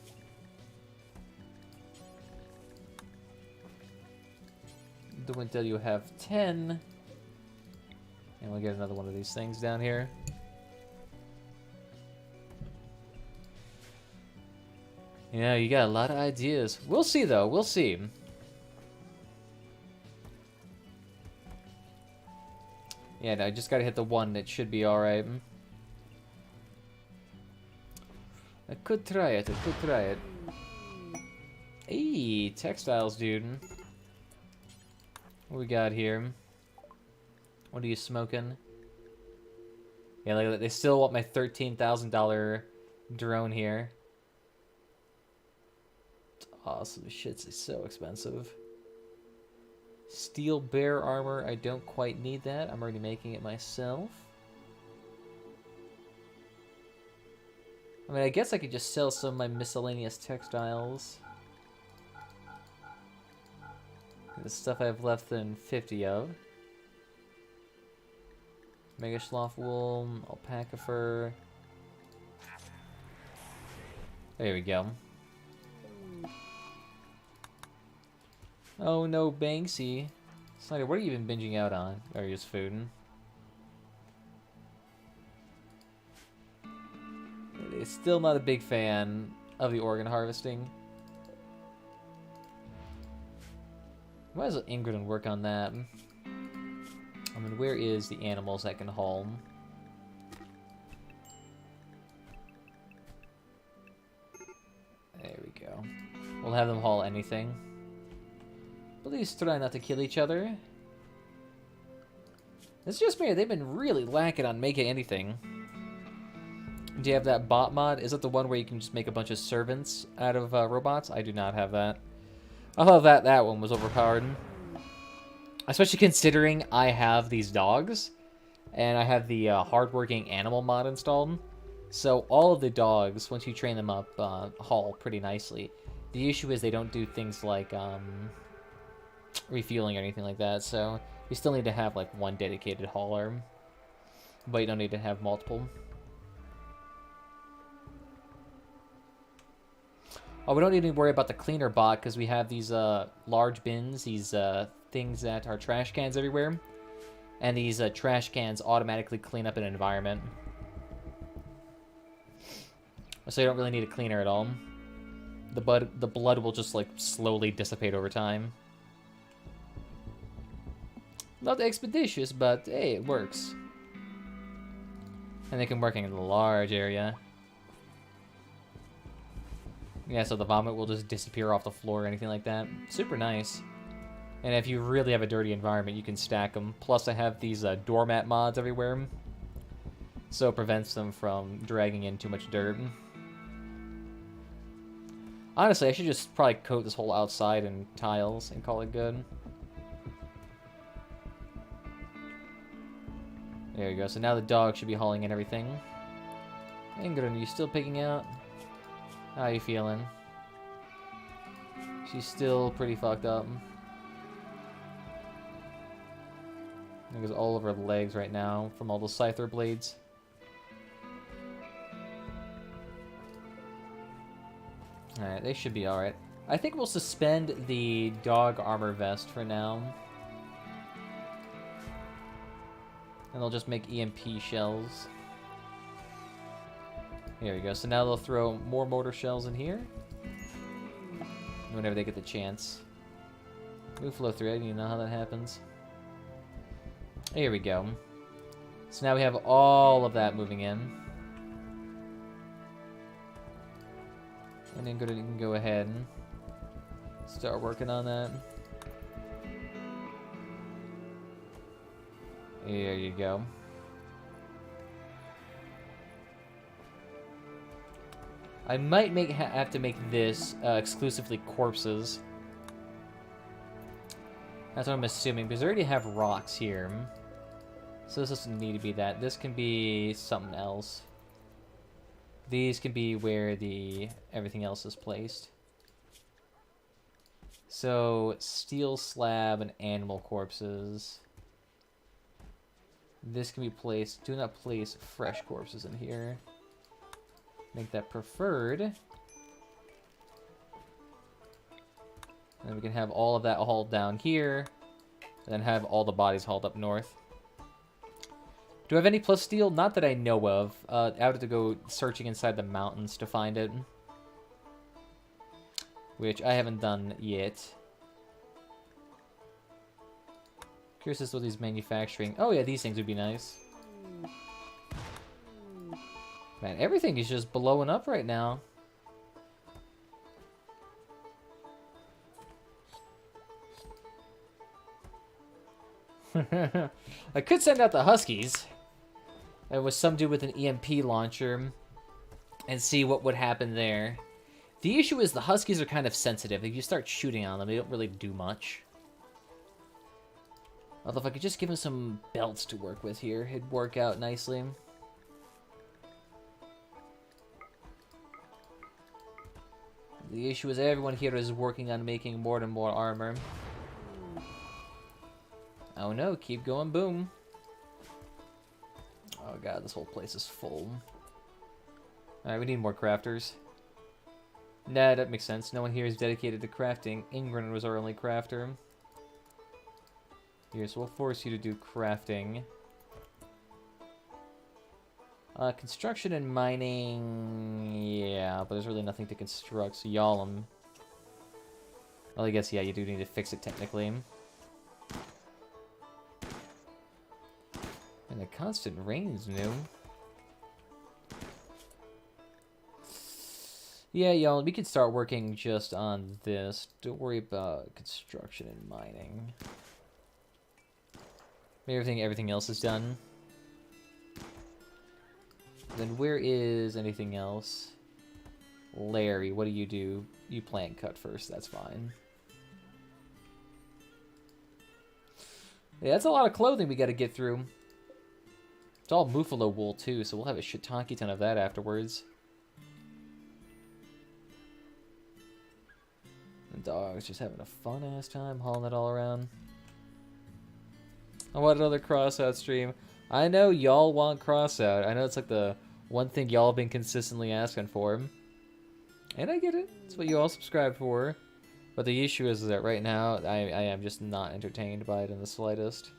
The Wintel, you have 10. And we'll get another one of these things down here. Yeah, you got a lot of ideas. We'll see, though. We'll see. Yeah, no, I just gotta hit the one. That should be alright. I could try it. I could try it. Hey, textiles, dude. What we got here? What are you smoking? Yeah, look at that. They still want my $13,000 drone here. It's awesome. Shit's so expensive. Steel bear armor. I don't quite need that. I'm already making it myself. I mean, I guess I could just sell some of my miscellaneous textiles. The stuff I have less than 50 of. Mega sloth wool, alpaca fur. There we go. Oh no, Banksy. Snyder, what are you even binging out on? Or just food? Still not a big fan of the organ harvesting. Might as well Ingrid and work on that. I mean, where is the animals that can haul? There we go. We'll have them haul anything. Please try not to kill each other. It's just me. They've been really lacking on making anything. Do you have that bot mod? Is it the one where you can just make a bunch of servants out of robots? I do not have that. I thought that one was overpowered. Especially considering I have these dogs. And I have the hardworking animal mod installed. So all of the dogs, once you train them up, haul pretty nicely. The issue is they don't do things like refueling or anything like that. So you still need to have like one dedicated hauler. But you don't need to have multiple. Oh, we don't need to worry about the cleaner bot because we have these large bins, these things that are trash cans everywhere. And these trash cans automatically clean up an environment. So you don't really need a cleaner at all. The blood will just like slowly dissipate over time. Not expeditious, but hey, it works. And they can work in a large area. Yeah, so the vomit will just disappear off the floor or anything like that. Super nice. And if you really have a dirty environment, you can stack them. Plus, I have these doormat mods everywhere. So it prevents them from dragging in too much dirt. Honestly, I should just probably coat this whole outside in tiles and call it good. There you go. So now the dog should be hauling in everything. Ingrid, are you still picking out? How are you feeling? She's still pretty fucked up. I think it's all over her legs right now from all those scyther blades. Alright, they should be alright. I think we'll suspend the dog armor vest for now. And they'll just make EMP shells. Here we go. So now they'll throw more mortar shells in here. Whenever they get the chance. Move flow through it, you know how that happens. Here we go. So now we have all of that moving in. And then you can go ahead and start working on that. There you go. I might have to make this exclusively corpses. That's what I'm assuming, because I already have rocks here. So this doesn't need to be that. This can be something else. These can be where everything else is placed. So, steel slab and animal corpses. This can be placed. Do not place fresh corpses in here. Make that preferred. And then we can have all of that hauled down here. And then have all the bodies hauled up north. Do I have any plus steel? Not that I know of. I would have to go searching inside the mountains to find it. Which I haven't done yet. Curious as to what he's manufacturing. Oh yeah, these things would be nice. Man, everything is just blowing up right now. I could send out the Huskies. And with some dude with an EMP launcher. And see what would happen there. The issue is the Huskies are kind of sensitive. If you start shooting on them, they don't really do much. Although if I could just give him some belts to work with here, it'd work out nicely. The issue is everyone here is working on making more and more armor. Oh no, keep going, boom. Oh god, this whole place is full. Alright, we need more crafters. Nah, that makes sense. No one here is dedicated to crafting. Ingrid was our only crafter. Here, so we'll force you to do crafting. Construction and mining... Yeah, but there's really nothing to construct, so y'all Well, I guess, yeah, you do need to fix it technically. And the constant rain's new. Yeah, y'all, we could start working just on this. Don't worry about construction and mining. Everything else is done. Then where is anything else? Larry, what do? You plant cut first, that's fine. Yeah, that's a lot of clothing we gotta get through. It's all buffalo wool too, so we'll have a shiitake ton of that afterwards. The dog's just having a fun-ass time hauling it all around. I want another Crossout stream. I know y'all want Crossout. I know it's like the one thing y'all have been consistently asking for. And I get it. It's what you all subscribe for. But the issue is that right now, I am just not entertained by it in the slightest.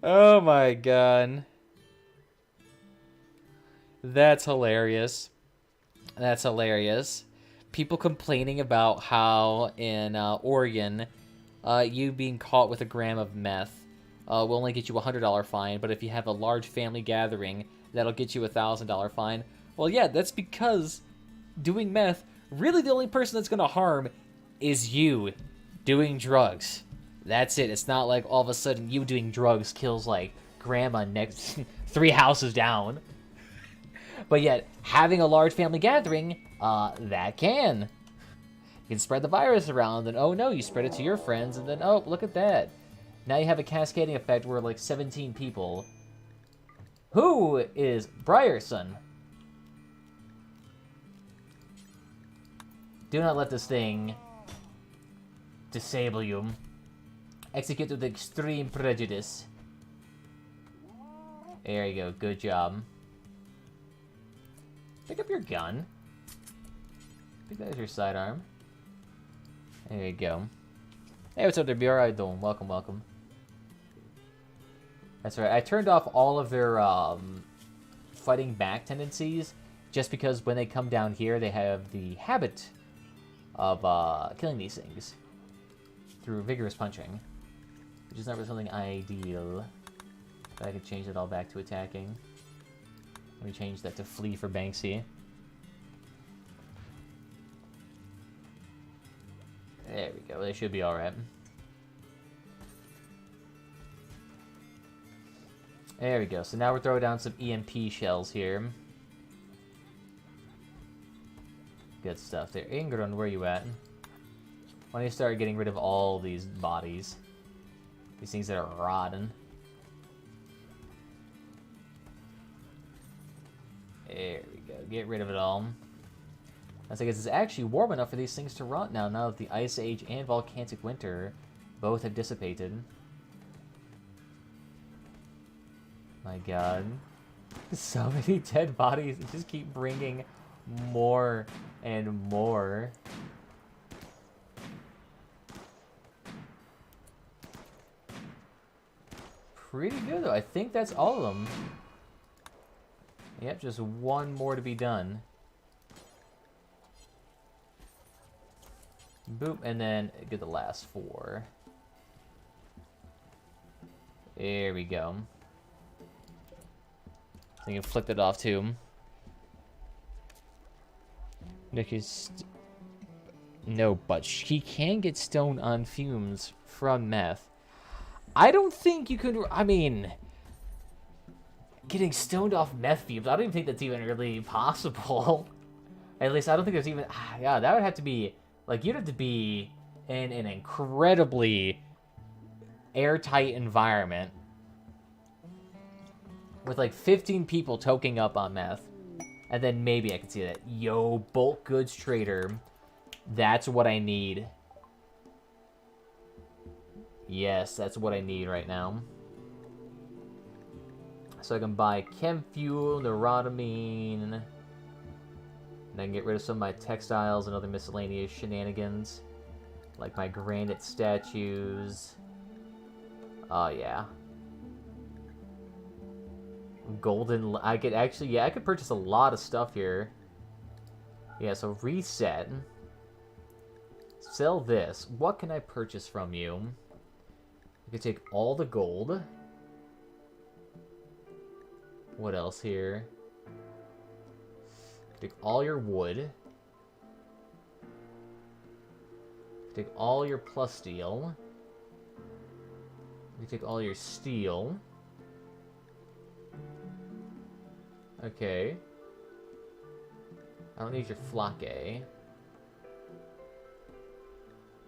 Oh my god. That's hilarious. That's hilarious. People complaining about how in Oregon, you being caught with a gram of meth will only get you a $100 fine, but if you have a large family gathering, that'll get you a $1,000 fine. Well, yeah, that's because doing meth, really the only person that's going to harm is you doing drugs. That's it. It's not like all of a sudden you doing drugs kills, like, grandma next 3 houses down. But yet, having a large family gathering, that can. You can spread the virus around, and oh no, you spread it to your friends, and then, oh, look at that. Now you have a cascading effect where, like, 17 people. Who is Brierson? Do not let this thing disable you. Execute with extreme prejudice. There you go, good job. Pick up your gun. Pick that as your sidearm. There you go. Hey, what's up there, BR? How you doing? Welcome, welcome. That's right, I turned off all of their fighting back tendencies just because when they come down here, they have the habit of killing these things through vigorous punching, which is not really something ideal. But I could change it all back to attacking. Let me change that to flee for Banksy. There we go, they should be alright. There we go, so now we're throwing down some EMP shells here. Good stuff there. Ingrid, where you at? Why don't you start getting rid of all these bodies? These things that are rotten. There we go. Get rid of it all. I guess it's actually warm enough for these things to rot now that the Ice Age and Volcanic Winter both have dissipated. My god. So many dead bodies. They just keep bringing more and more. Pretty good, though. I think that's all of them. Yep, just one more to be done. Boop, and then get the last 4. There we go. So you can flick that off, too. Nick is... No, but she can get stoned on fumes from meth. I don't think you could... I mean... Getting stoned off meth fumes, I don't even think that's even really possible. At least I don't think there's even... Yeah, that would have to be... Like, you'd have to be in an incredibly airtight environment with, like, 15 people toking up on meth. And then maybe I could see that. Yo, bulk goods trader. That's what I need. Yes, that's what I need right now. So I can buy chem fuel, neurotamine, and then get rid of some of my textiles and other miscellaneous shenanigans. Like my granite statues. Oh, yeah. Golden... I could actually... Yeah, I could purchase a lot of stuff here. Yeah, so reset. Sell this. What can I purchase from you? I could take all the gold. What else here? Take all your wood. Take all your plus steel. You take all your steel. Okay. I don't need your flake.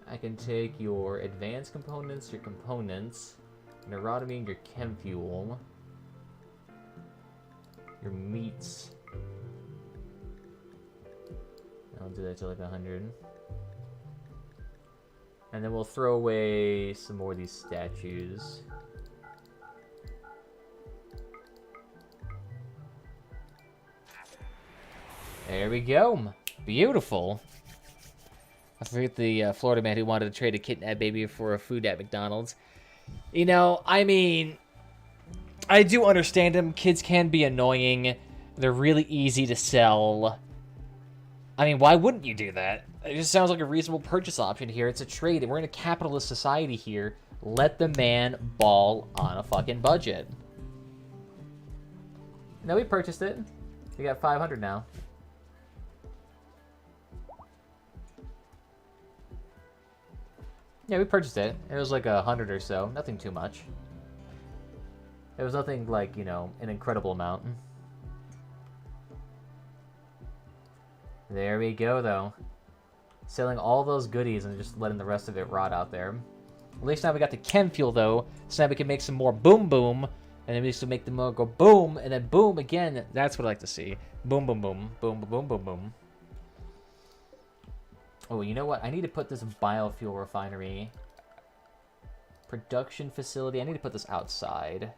I can take your advanced components, your components, neurotamine, your chem fuel, your meats. I'll do that to like 100. And then we'll throw away some more of these statues. There we go. Beautiful. I forget the Florida man who wanted to trade a kidnapped baby for a food at McDonald's. You know, I mean, I do understand him. Kids can be annoying. They're really easy to sell. I mean, why wouldn't you do that? It just sounds like a reasonable purchase option here. It's a trade. We're in a capitalist society here. Let the man ball on a fucking budget. No, we purchased it. We got 500 now. Yeah, we purchased it. It was like 100 or so. Nothing too much. It was nothing like, you know, an incredible amount. There we go, though. Selling all those goodies and just letting the rest of it rot out there. At least now we got the chem fuel, though, so now we can make some more boom boom, and then we used to make the more go boom, and then boom again. That's what I like to see. Boom, boom, boom, boom, boom, boom, boom. Oh, you know what? I need to put this biofuel refinery production facility. I need to put this outside.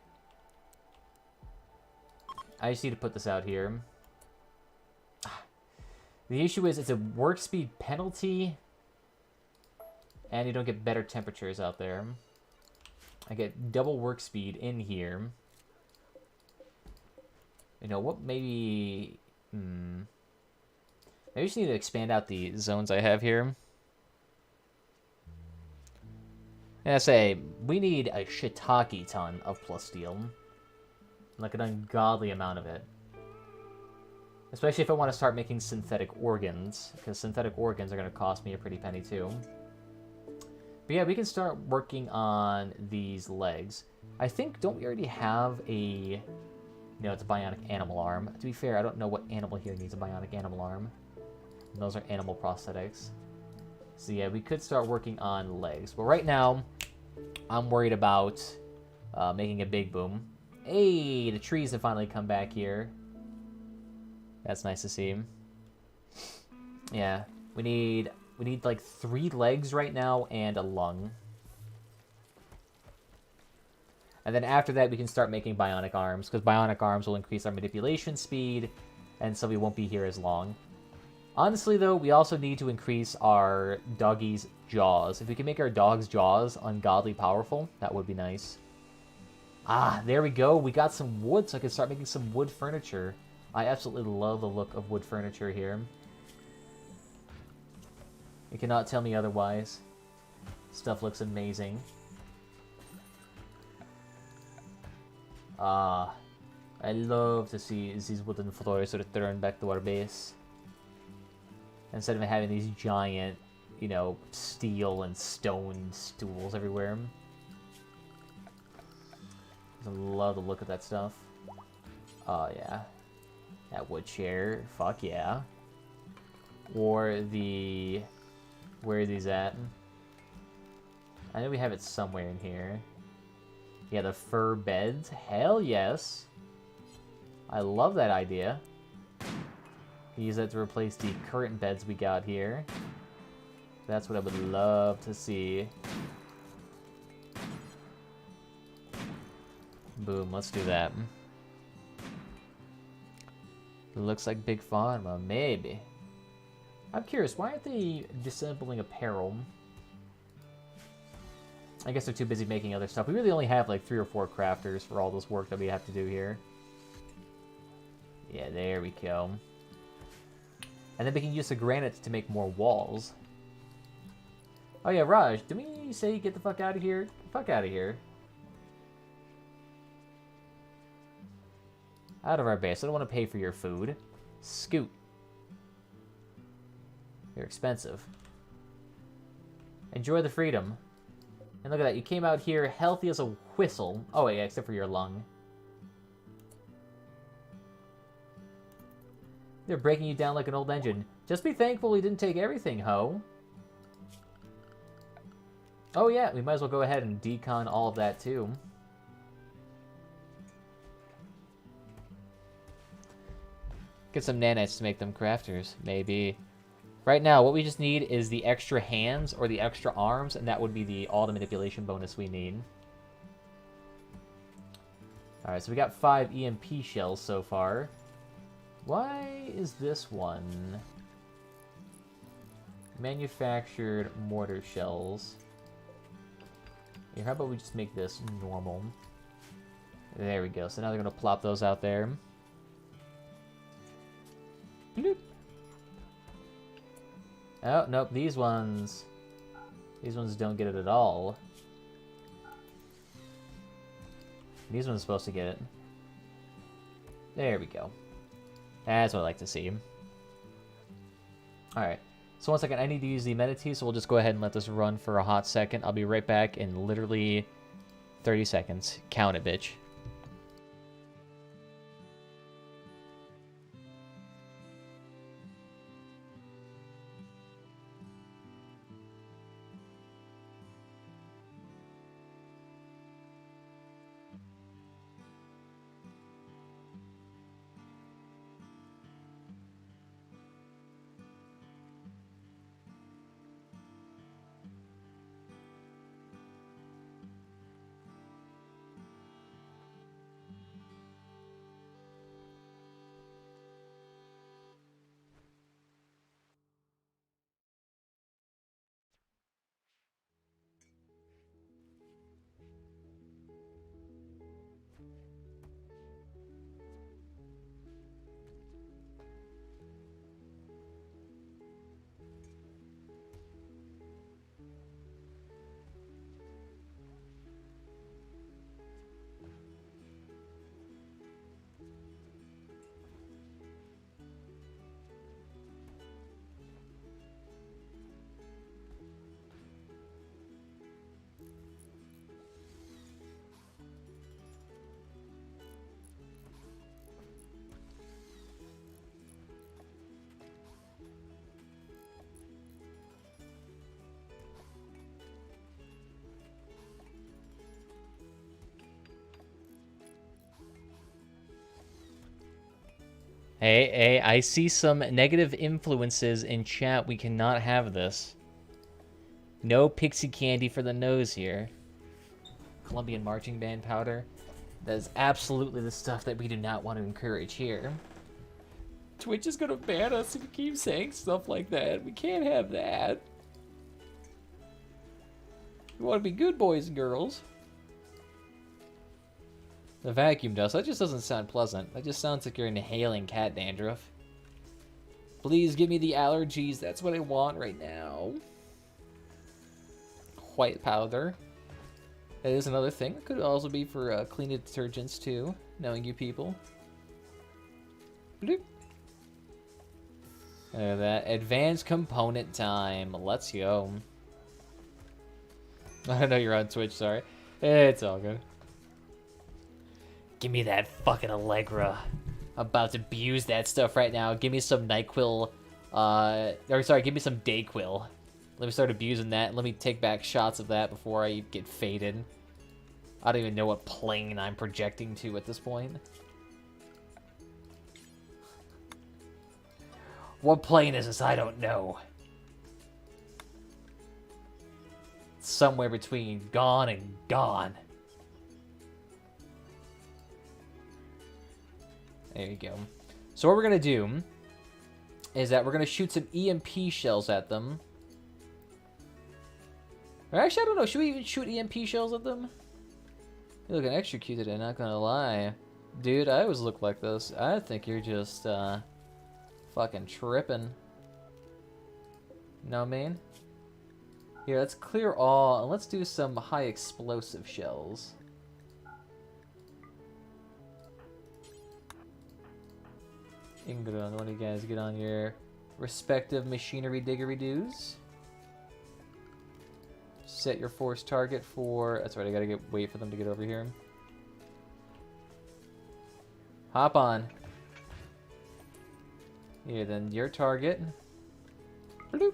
I just need to put this out here. The issue is it's a work speed penalty, and you don't get better temperatures out there. I get double work speed in here. You know what? Maybe... Maybe I just need to expand out the zones I have here. And I say, we need a shiitake ton of plus steel. Like an ungodly amount of it. Especially if I want to start making synthetic organs, because synthetic organs are going to cost me a pretty penny too. But yeah, we can start working on these legs. I think, don't we already have a... No, it's a bionic animal arm. To be fair, I don't know what animal here needs a bionic animal arm. And those are animal prosthetics. So yeah, we could start working on legs. But right now, I'm worried about making a big boom. Hey, the trees have finally come back here. That's nice to see. Yeah, we need like 3 legs right now and a lung. And then after that, we can start making bionic arms, because bionic arms will increase our manipulation speed, and so we won't be here as long. Honestly, though, we also need to increase our doggy's jaws. If we can make our dog's jaws ungodly powerful, that would be nice. Ah, there we go. We got some wood, so I can start making some wood furniture. I absolutely love the look of wood furniture here. You cannot tell me otherwise. Stuff looks amazing. Ah, I love to see these wooden floors sort of thrown back to our base. Instead of having these giant, you know, steel and stone stools everywhere. I love the look of that stuff. Oh, yeah. That wood chair. Fuck yeah. Or the... Where are these at? I know we have it somewhere in here. Yeah, the fur beds. Hell yes. I love that idea. Use that to replace the current beds we got here. That's what I would love to see. Boom, let's do that. Looks like Big Pharma, maybe. I'm curious, why aren't they disassembling apparel? I guess they're too busy making other stuff. We really only have like 3 or 4 crafters for all this work that we have to do here. Yeah, there we go. And then we can use the granite to make more walls. Oh yeah, Raj, did we say get the fuck out of here? Get the fuck out of here. Out of our base. I don't want to pay for your food. Scoot. You're expensive. Enjoy the freedom. And look at that, you came out here healthy as a whistle. Oh yeah, except for your lung. They're breaking you down like an old engine. Just be thankful we didn't take everything, ho. Oh yeah, we might as well go ahead and decon all of that too. Get some nanites to make them crafters, maybe. Right now, what we just need is the extra hands or the extra arms, and that would be all the manipulation bonus we need. Alright, so we got 5 EMP shells so far. Why is this one? Manufactured mortar shells. Here, how about we just make this normal? There we go. So now they're going to plop those out there. Bloop. Oh, nope, these ones don't get it at all. These ones are supposed to get it. There we go. That's what I like to see. Alright, So one second, I need to use the amenity, so we'll just go ahead and let this run for a hot second. I'll be right back in literally 30 seconds. Count it, bitch. Hey, I see some negative influences in chat. We cannot have this. No pixie candy for the nose here. Colombian marching band powder. That is absolutely the stuff that we do not want to encourage here. Twitch is gonna ban us if you keep saying stuff like that. We can't have that. We want to be good boys and girls. The vacuum dust. That just doesn't sound pleasant. That just sounds like you're inhaling cat dandruff. Please give me the allergies. That's what I want right now. White powder. That is another thing. It could also be for cleaning detergents too. Knowing you people. Bloop. Look at that. Advanced component time. Let's go. I know you're on Twitch, sorry. It's all good. Give me that fucking Allegra. I'm about to abuse that stuff right now. Give me some NyQuil, give me some DayQuil. Let me start abusing that. Let me take back shots of that before I get faded. I don't even know what plane I'm projecting to at this point. What plane is this? I don't know. Somewhere between gone and gone. There you go. So what we're going to do is that we're going to shoot some EMP shells at them. Or actually, I don't know. Should we even shoot EMP shells at them? You're looking extra cute today, not going to lie. Dude, I always look like this. I think you're just fucking tripping. You know what I mean? Here, let's clear all, and let's do some high explosive shells. Ingrid, why don't you guys get on your respective machinery diggery-doos? Set your force target for... That's right, I gotta wait for them to get over here. Hop on. Here, then your target. Bloop.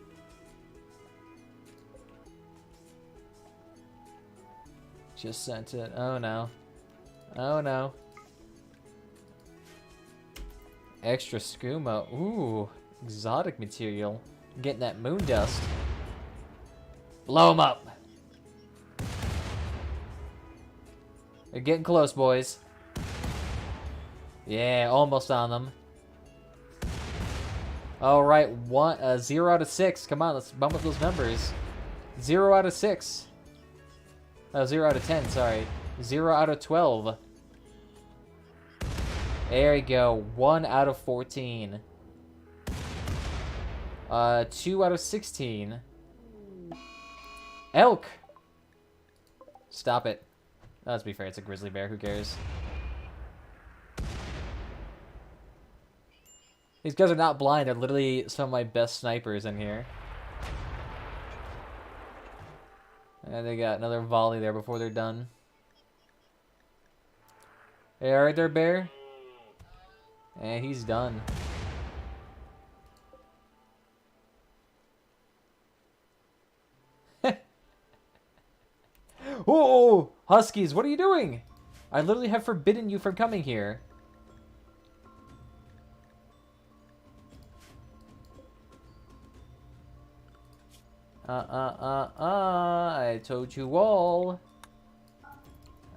Just sent it. Oh no. Oh no. Extra skooma. Ooh. Exotic material. I'm getting that moon dust. Blow them up. They're getting close, boys. Yeah, almost on them. Alright, 0 out of 6. Come on, let's bump up those numbers. 0 out of 6. Oh, 0 out of 10, sorry. 0 out of 12. There you go. 1 out of 14. 2 out of 16. Elk! Stop it. Oh, let's be fair, it's a grizzly bear, who cares? These guys are not blind, they're literally some of my best snipers in here. And they got another volley there before they're done. Hey, alright there, bear? And he's done. Oh, Huskies, what are you doing? I literally have forbidden you from coming here. I told you all.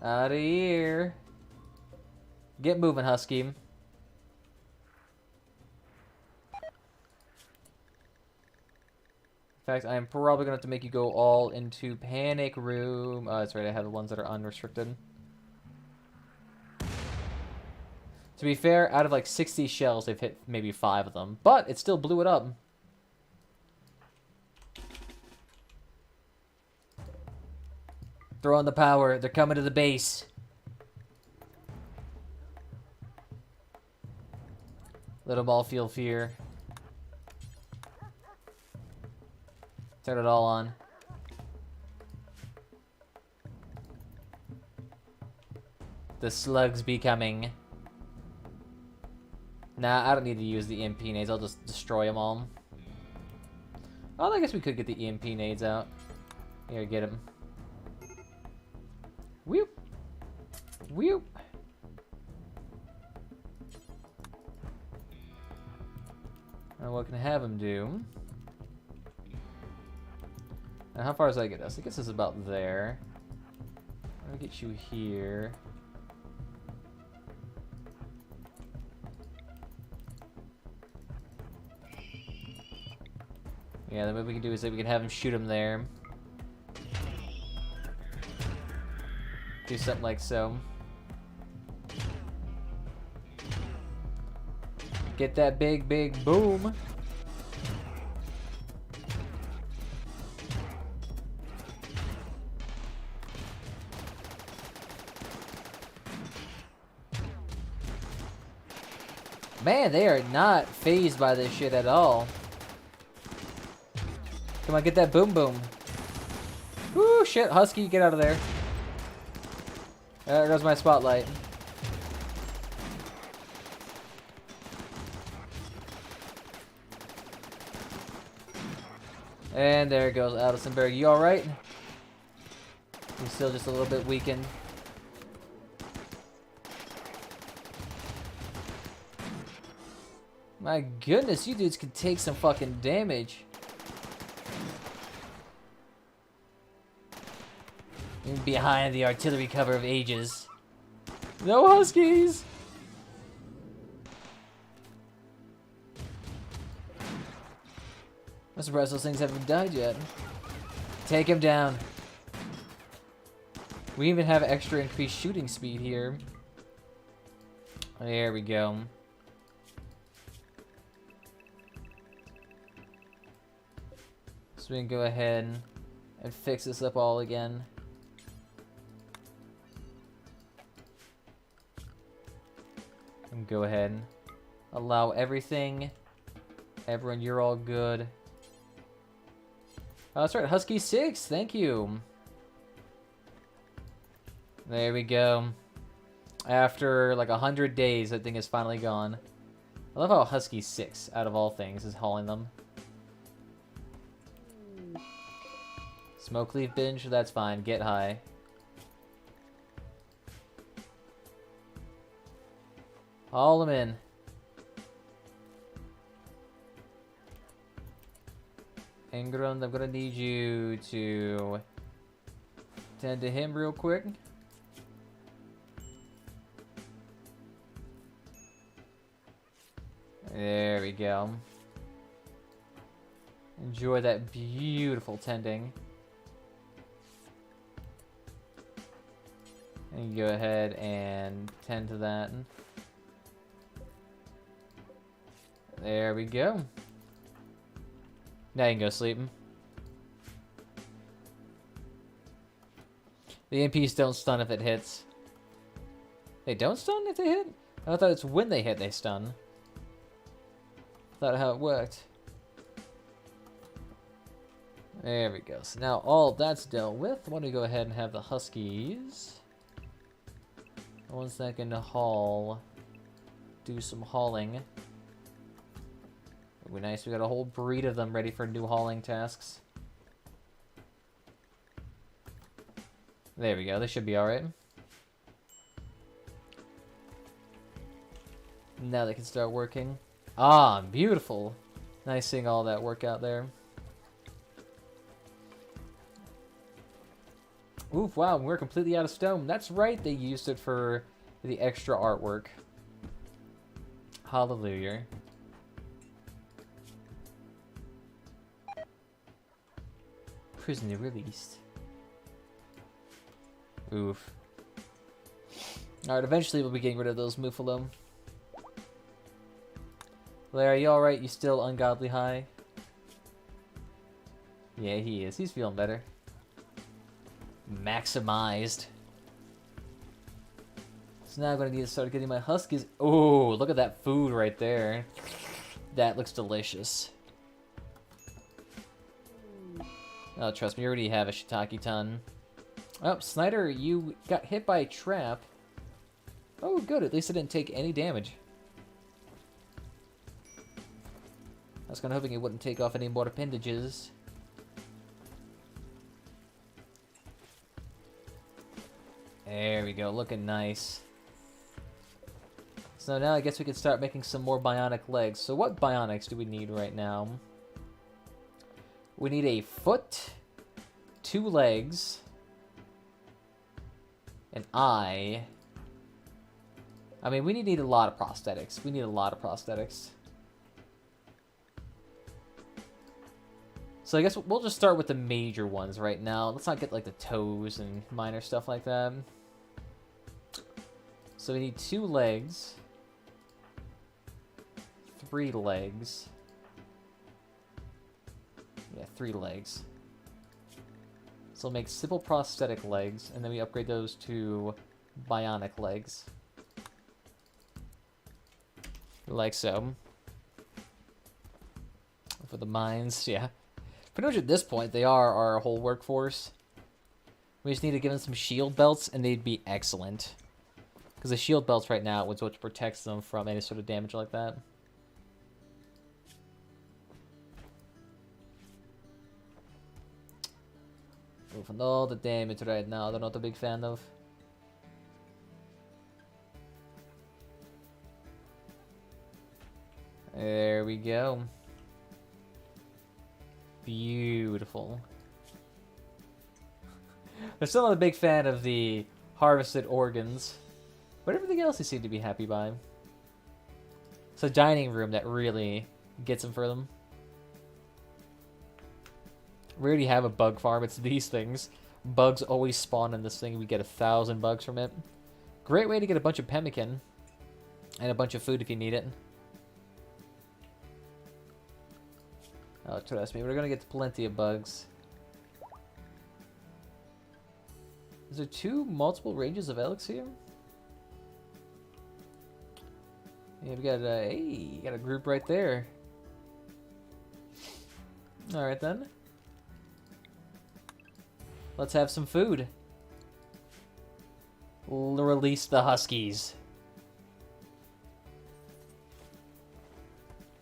Out of here. Get moving, Husky. In fact, I'm probably going to have to make you go all into panic room. Oh, that's right, I have the ones that are unrestricted. To be fair, out of like 60 shells, they've hit maybe 5 of them. But it still blew it up. Throw on the power. They're coming to the base. Let them all feel fear. Turn it all on. The slugs be coming. Nah, I don't need to use the EMP nades. I'll just destroy them all. Oh, I guess we could get the EMP nades out. Here, get him. Whoop. Whoop. And what can I have him do? Now, how far does that get us? It gets us about there. I'll get you here. Yeah, then what we can do is that we can have him shoot him there. Do something like so. Get that big, big boom. Man, they are not fazed by this shit at all. Come on, get that boom boom. Woo, shit, Husky, get out of there. There goes my spotlight. And there goes Addisonberg. You alright? He's still just a little bit weakened. My goodness, you dudes can take some fucking damage. Behind the artillery cover of ages. No Huskies! I'm surprised those things haven't died yet. Take him down. We even have extra increased shooting speed here. There we go. So we can go ahead and fix this up all again. And go ahead and allow everything. Everyone, you're all good. Oh, that's right, Husky 6, thank you. There we go. After like 100 days, that thing is finally gone. I love how Husky 6, out of all things, is hauling them. Smoke leaf binge, that's fine, get high. Haul him in. Ingram, I'm gonna need you to tend to him real quick. There we go. Enjoy that beautiful tending. And go ahead and tend to that. There we go. Now you can go sleep. The MPs don't stun if it hits. They don't stun if they hit? I thought it's when they hit they stun. Thought how it worked. There we go. So now all that's dealt with. Why don't we go ahead and have the Huskies? 1 second to haul. Do some hauling. It'd be nice. We got a whole breed of them ready for new hauling tasks. There we go. This should be alright. Now they can start working. Ah, beautiful. Nice seeing all that work out there. Oof, wow, we're completely out of stone. That's right, they used it for the extra artwork. Hallelujah. Prisoner released. Oof. Alright, eventually we'll be getting rid of those Muffalo. Larry, you alright? You still ungodly high? Yeah, he is. He's feeling better. Maximized. So now I'm going to need to start getting my Huskies. Oh, look at that food right there. That looks delicious. Oh, trust me, you already have a shiitake ton. Oh, Snyder, you got hit by a trap. Oh, good. At least it didn't take any damage. I was kind of hoping it wouldn't take off any more appendages. There we go, looking nice. So now I guess we can start making some more bionic legs. So what bionics do we need right now? We need a foot, 2 legs, an eye. I mean, we need a lot of prosthetics. We need a lot of prosthetics. So I guess we'll just start with the major ones right now. Let's not get like the toes and minor stuff like that. So we need 2 legs. 3 legs. Yeah, 3 legs. So we'll make simple prosthetic legs, and then we upgrade those to bionic legs. Like so. For the mines, yeah. Pretty much at this point, they are our whole workforce. We just need to give them some shield belts, and they'd be excellent. Because the shield belts right now is what protects them from any sort of damage like that. Moving all the damage right now, they're not a big fan of. There we go. Beautiful. They're still not a big fan of the harvested organs, but everything else they seem to be happy by. It's a dining room that really gets them for them. We already have a bug farm. It's these things. Bugs always spawn in this thing. We get 1,000 bugs from it. Great way to get a bunch of pemmican and a bunch of food if you need it. Oh, trust me, we're gonna get plenty of bugs. Is there 2 multiple ranges of Elks here? Yeah, we got a, hey, you got a group right there. Alright then. Let's have some food. Release the Huskies.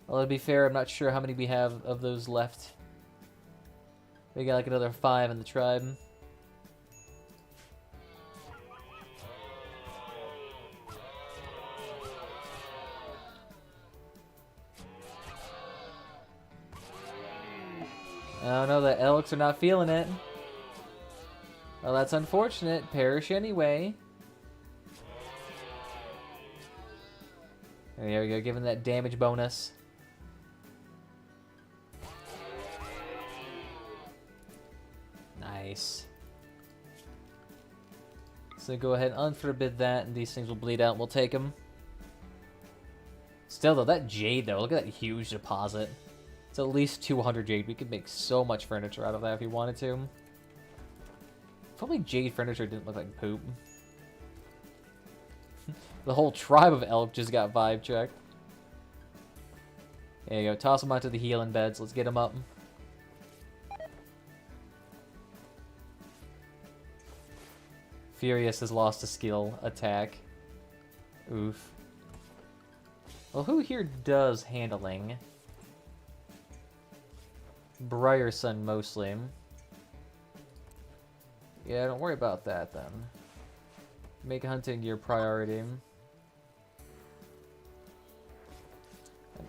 Well, to be fair, I'm not sure how many we have of those left. We got like another 5 in the tribe. Oh no, the Elks are not feeling it. Well, that's unfortunate. Perish anyway. There we go, giving that damage bonus. Nice. So go ahead and unforbid that, and these things will bleed out, and we'll take them. Still, though, that jade, though, look at that huge deposit. It's at least 200 jade. We could make so much furniture out of that if we wanted to. If only jade furniture didn't look like poop. The whole tribe of elk just got vibe checked. There you go. Toss them onto the healing beds. Let's get them up. Furious has lost a skill attack. Oof. Well, who here does handling? Briarson mostly. Yeah, don't worry about that then. Make hunting your priority. And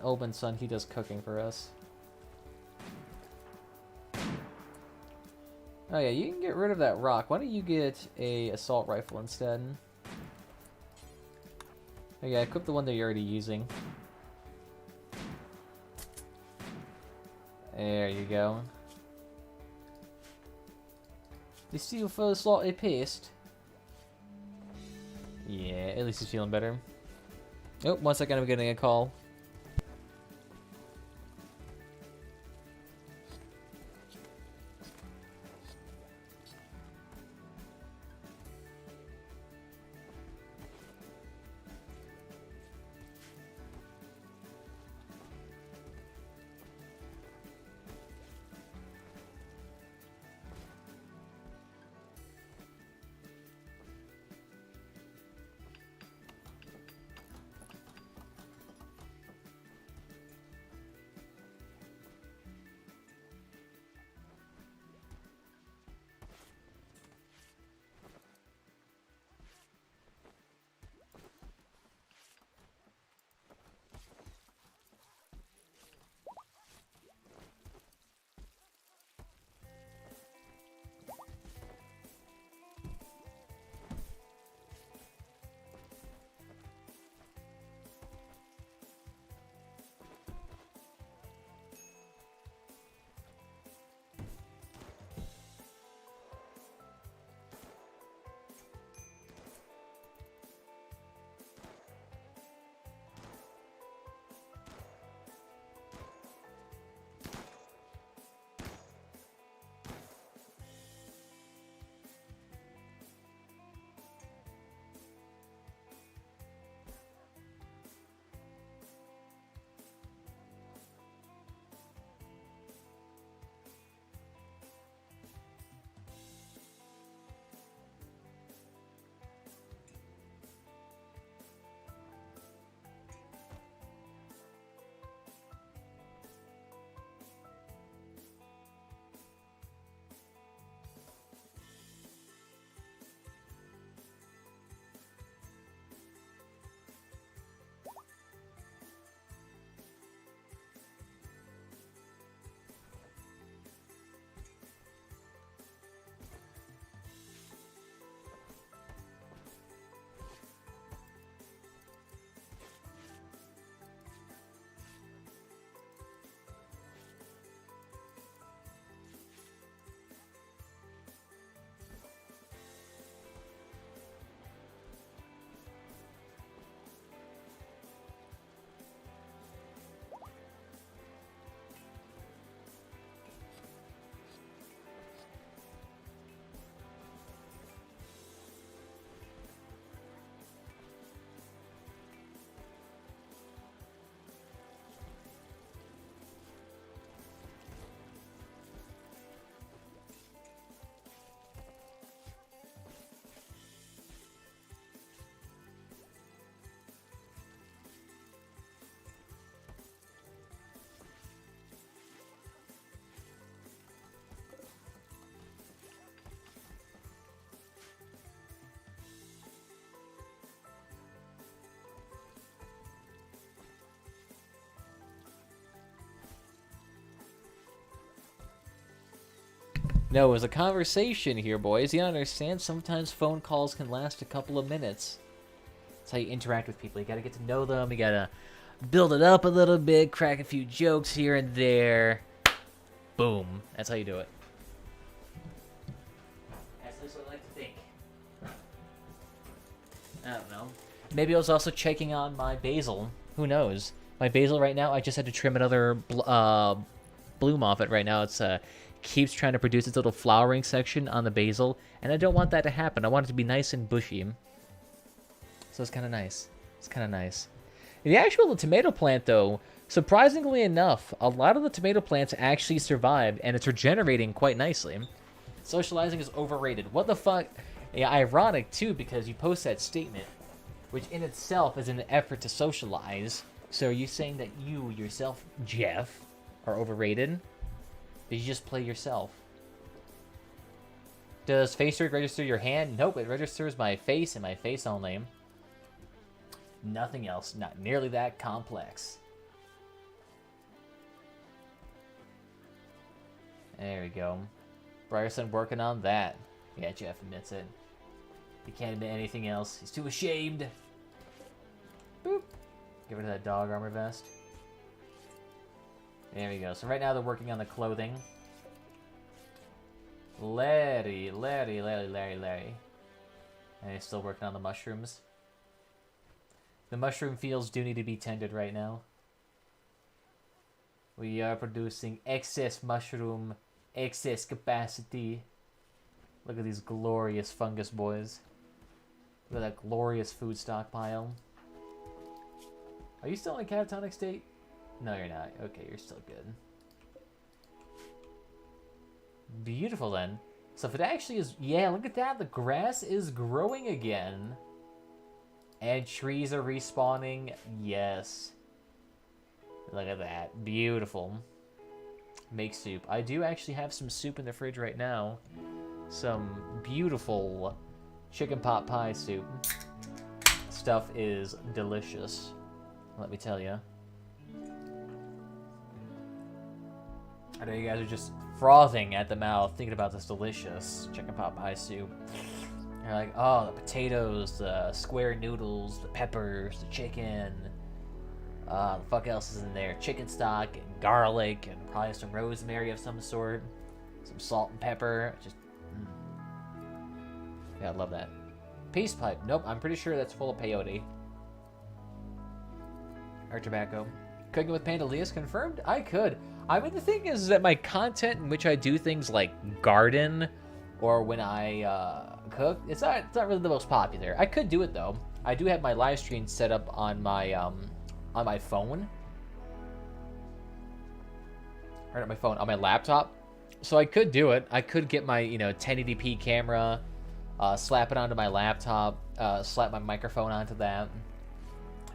Oben's son, he does cooking for us. Oh yeah, you can get rid of that rock. Why don't you get a assault rifle instead? Oh yeah, equip the one that you're already using. There you go. You still feel slightly pissed? Yeah, at least he's feeling better. Oh, 1 second, I'm getting a call. No, it was a conversation here, boys. You understand? Sometimes phone calls can last a couple of minutes. That's how you interact with people. You gotta get to know them. You gotta build it up a little bit, crack a few jokes here and there. Boom. That's how you do it. That's at least what I like to think. I don't know. Maybe I was also checking on my basil. Who knows? My basil right now, I just had to trim another bloom off it right now. It's keeps trying to produce its little flowering section on the basil, and I don't want that to happen. I want it to be nice and bushy. So it's kind of nice. It's kind of nice. The actual tomato plant, though, surprisingly enough, a lot of the tomato plants actually survived, and it's regenerating quite nicely. Socializing is overrated. What the fuck? Yeah, ironic too, because you post that statement, which in itself is an effort to socialize. So are you saying that you yourself, Jeff, are overrated? Did you just play yourself? Does face rig register your hand? Nope, it registers my face and my face only. Nothing else. Not nearly that complex. There we go. Ryerson working on that. Yeah, Jeff admits it. He can't admit anything else. He's too ashamed. Boop. Give it to that dog armor vest. There we go. So right now they're working on the clothing. Larry. And he's still working on the mushrooms. The mushroom fields do need to be tended right now. We are producing excess mushroom, excess capacity. Look at these glorious fungus boys. Look at that glorious food stockpile. Are you still in a catatonic state? No, you're not. Okay, you're still good. Beautiful then. So if it actually is... Yeah, look at that. The grass is growing again. And trees are respawning. Yes. Look at that. Beautiful. Make soup. I do actually have some soup in the fridge right now. Some beautiful chicken pot pie soup. Stuff is delicious. Let me tell you. I know you guys are just frothing at the mouth thinking about this delicious chicken pot pie soup. You're like, oh, the potatoes, the square noodles, the peppers, the chicken. The fuck else is in there? Chicken stock and garlic and probably some rosemary of some sort. Some salt and pepper. Just, yeah, I love that. Peace pipe. Nope, I'm pretty sure that's full of peyote. Or tobacco. Cooking with Pandalius confirmed? I could. I mean, the thing is that my content in which I do things like garden or when I cook, it's not really the most popular. I could do it though. I do have my live stream set up on my phone. Or not my phone, on my laptop. So I could do it. I could get my 1080p camera, slap it onto my laptop, slap my microphone onto that,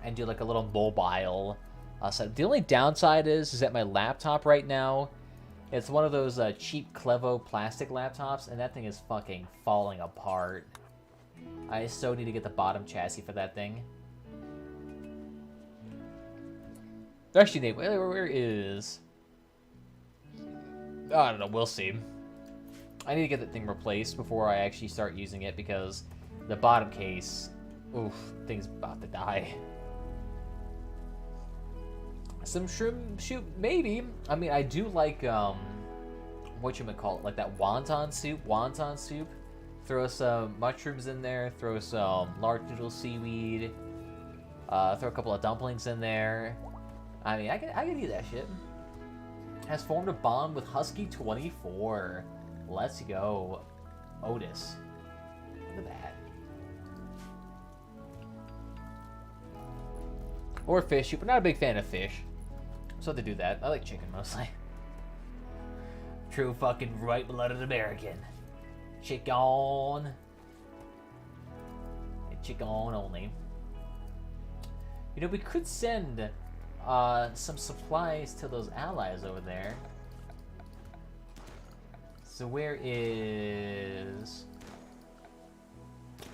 and do like a little mobile setup. The only downside is that my laptop right now, it's one of those cheap Clevo plastic laptops, and that thing is fucking falling apart. I so need to get the bottom chassis for that thing. Actually, Nate, where is... I don't know, we'll see. I need to get that thing replaced before I actually start using it, because the bottom case, oof, thing's about to die. Some shrimp soup, maybe. I mean, I do like, whatchamacallit, like that wonton soup. Throw some mushrooms in there, throw some large noodle seaweed, throw a couple of dumplings in there. I mean, I can eat that shit. Has formed a bond with Husky24. Let's go. Otis. Look at that. Or fish soup, but not a big fan of fish. So they do that. I like chicken mostly. True fucking right-blooded American. Chicken. Chicken only. You know, we could send some supplies to those allies over there. So where is...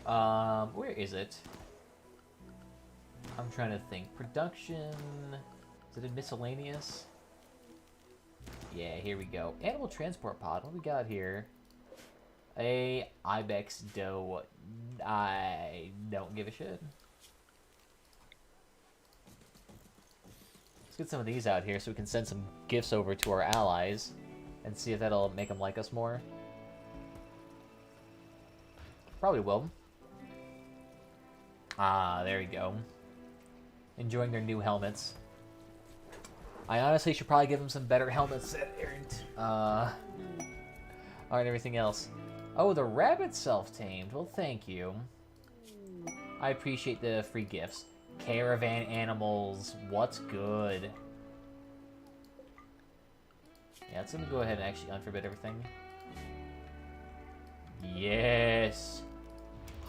where is it? I'm trying to think. Production... Is it in miscellaneous? Yeah, here we go. Animal transport pod. What do we got here? A ibex doe. I don't give a shit. Let's get some of these out here so we can send some gifts over to our allies and see if that'll make them like us more. Probably will. Ah, there we go. Enjoying their new helmets. I honestly should probably give them some better helmets that aren't, aren't everything else. Oh, the rabbit self-tamed. Well, thank you. I appreciate the free gifts. Caravan animals. What's good? Yeah, let's go ahead and actually unforbid everything. Yes.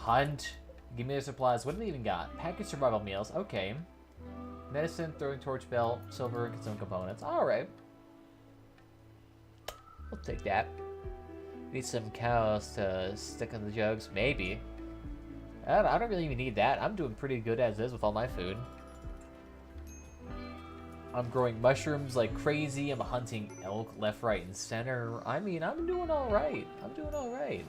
Hunt. Give me the supplies. What do they even got? Packaged survival meals. Okay. Medicine, throwing torch belt, silver, some components. Alright. We'll take that. Need some cows to stick in the jugs. Maybe. I don't really even need that. I'm doing pretty good as is with all my food. I'm growing mushrooms like crazy. I'm hunting elk left, right, and center. I mean, I'm doing alright. I'm doing alright.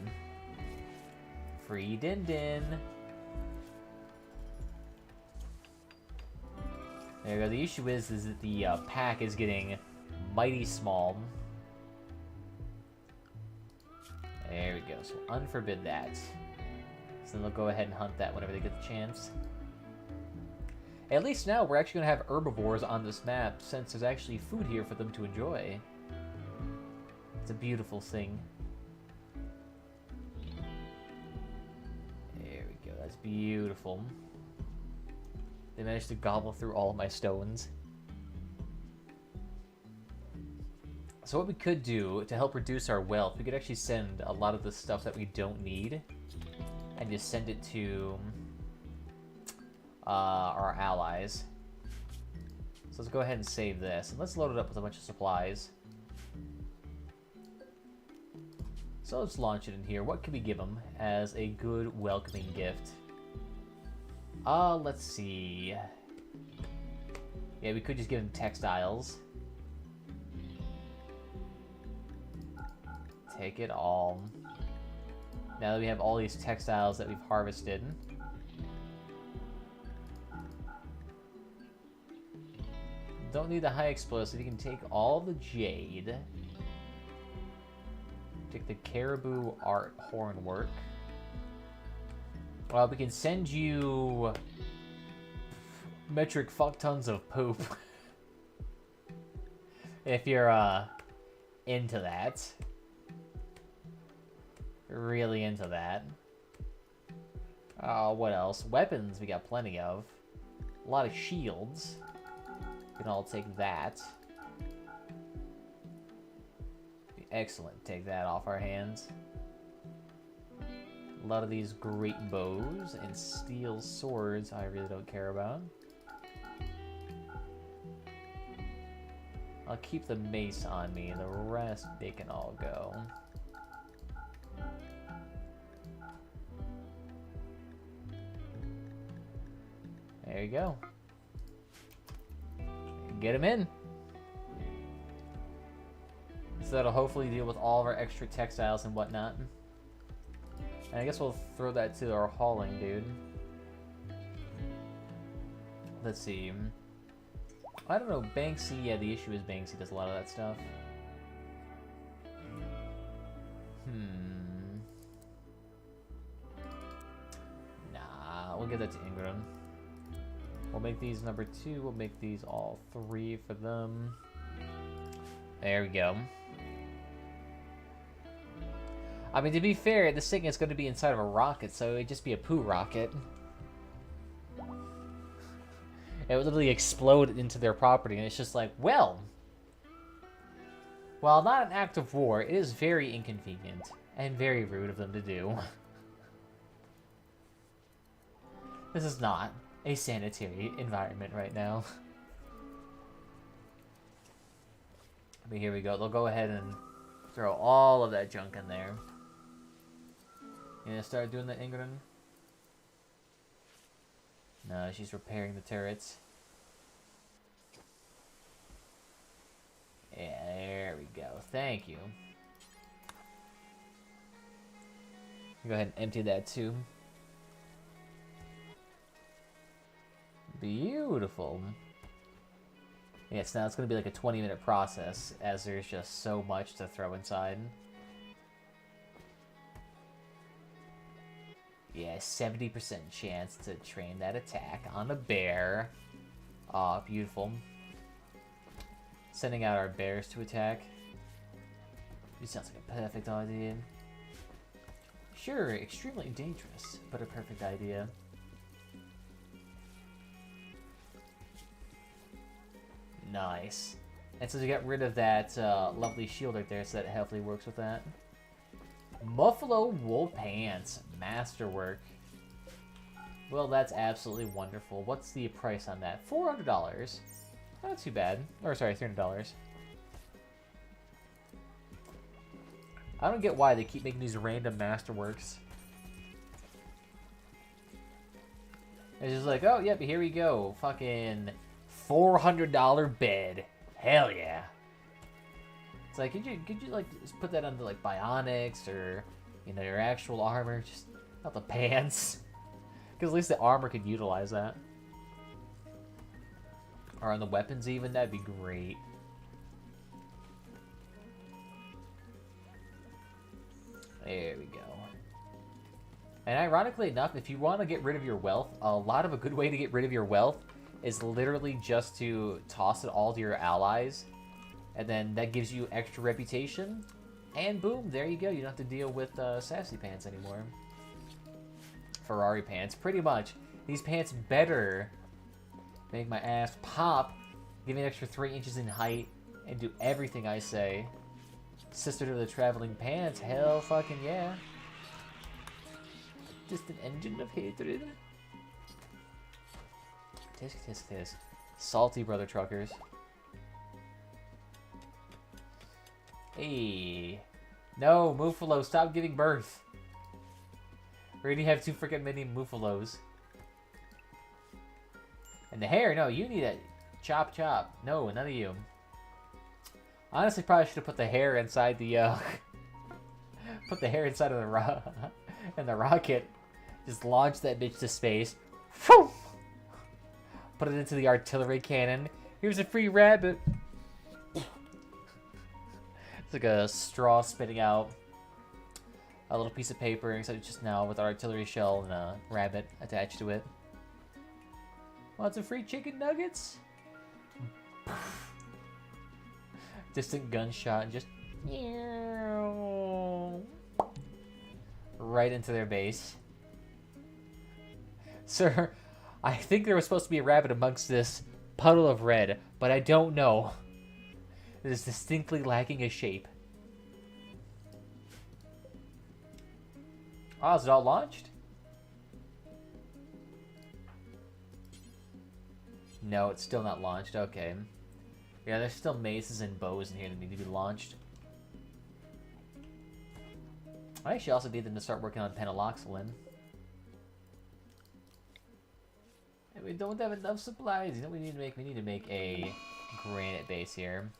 Free Din Din. There you go. The issue is that the pack is getting mighty small. There we go. So unforbid that. So then they'll go ahead and hunt that whenever they get the chance. At least now we're actually going to have herbivores on this map, since there's actually food here for them to enjoy. It's a beautiful thing. There we go. That's beautiful. They managed to gobble through all of my stones. So what we could do to help reduce our wealth, we could actually send a lot of the stuff that we don't need and just send it to our allies. So let's go ahead and save this, and let's load it up with a bunch of supplies. So let's launch it in here. What can we give them as a good welcoming gift? Let's see. Yeah, we could just give them textiles. Take it all. Now that we have all these textiles that we've harvested. Don't need the high explosive. You can take all the jade. Take the caribou art horn work. Well, we can send you metric fuck tons of poop. If you're into that. Really into that. What else? Weapons we got plenty of. A lot of shields. We can all take that. Excellent. Take that off our hands. A lot of these great bows and steel swords I really don't care about. I'll keep the mace on me, and the rest they can all go. There you go. Get him in. So that'll hopefully deal with all of our extra textiles and whatnot. And I guess we'll throw that to our hauling dude. Let's see. I don't know, Banksy, yeah, the issue is Banksy does a lot of that stuff. Nah, we'll give that to Ingram. We'll make these number 2, we'll make these all 3 for them. There we go. I mean, to be fair, this thing is going to be inside of a rocket, so it'd just be a poo rocket. It would literally explode into their property, and it's just like, well... While not an act of war, it is very inconvenient, and very rude of them to do. This is not a sanitary environment right now. But here we go. They'll go ahead and throw all of that junk in there. You gonna start doing that, Ingrid? No, she's repairing the turrets. Yeah, there we go. Thank you. Go ahead and empty that too. Beautiful. Yes, now it's going to be like a 20-minute process, as there's just so much to throw inside. Yeah, 70% chance to train that attack on a bear. Aw, beautiful. Sending out our bears to attack. It sounds like a perfect idea. Sure, extremely dangerous, but a perfect idea. Nice. And so we got rid of that lovely shield right there, so that hopefully works with that. Buffalo wool pants. Masterwork. Well, that's absolutely wonderful. What's the price on that? $400. Not too bad. Or, sorry, $300. I don't get why they keep making these random masterworks. It's just like, oh, yep, here we go. Fucking $400 bed. Hell yeah. It's like, could you like, just put that under, like, bionics or, you know, your actual armor? Just not the pants. Because at least the armor could utilize that. Or on the weapons even, that'd be great. There we go. And ironically enough, if you want to get rid of your wealth, a good way to get rid of your wealth is literally just to toss it all to your allies. And then that gives you extra reputation. And boom, there you go. You don't have to deal with sassy pants anymore. Ferrari pants, pretty much. These pants better make my ass pop, give me an extra 3 inches in height, and do everything I say. Sister to the traveling pants, hell fucking yeah. Just an engine of hatred. Tisk, tisk, tisk. Salty brother truckers. Hey. No, Muffalo, stop giving birth. We already have 2 freaking mini Muffalos. And the hair, no, you need it. Chop, chop. No, none of you. Honestly, probably should have put the hair inside the, put the hair inside of the rocket. Just launch that bitch to space. Phew! Put it into the artillery cannon. Here's a free rabbit. It's like a straw spitting out a little piece of paper, except just now with an artillery shell and a rabbit attached to it. Want some free chicken nuggets? Distant gunshot and just right into their base. Sir, I think there was supposed to be a rabbit amongst this puddle of red, but I don't know. It is distinctly lacking a shape. Oh, is it all launched? No, it's still not launched. Okay. Yeah, there's still maces and bows in here that need to be launched. I actually also need them to start working on penaloxylin. And we don't have enough supplies. You know what we need to make? We need to make a granite base here.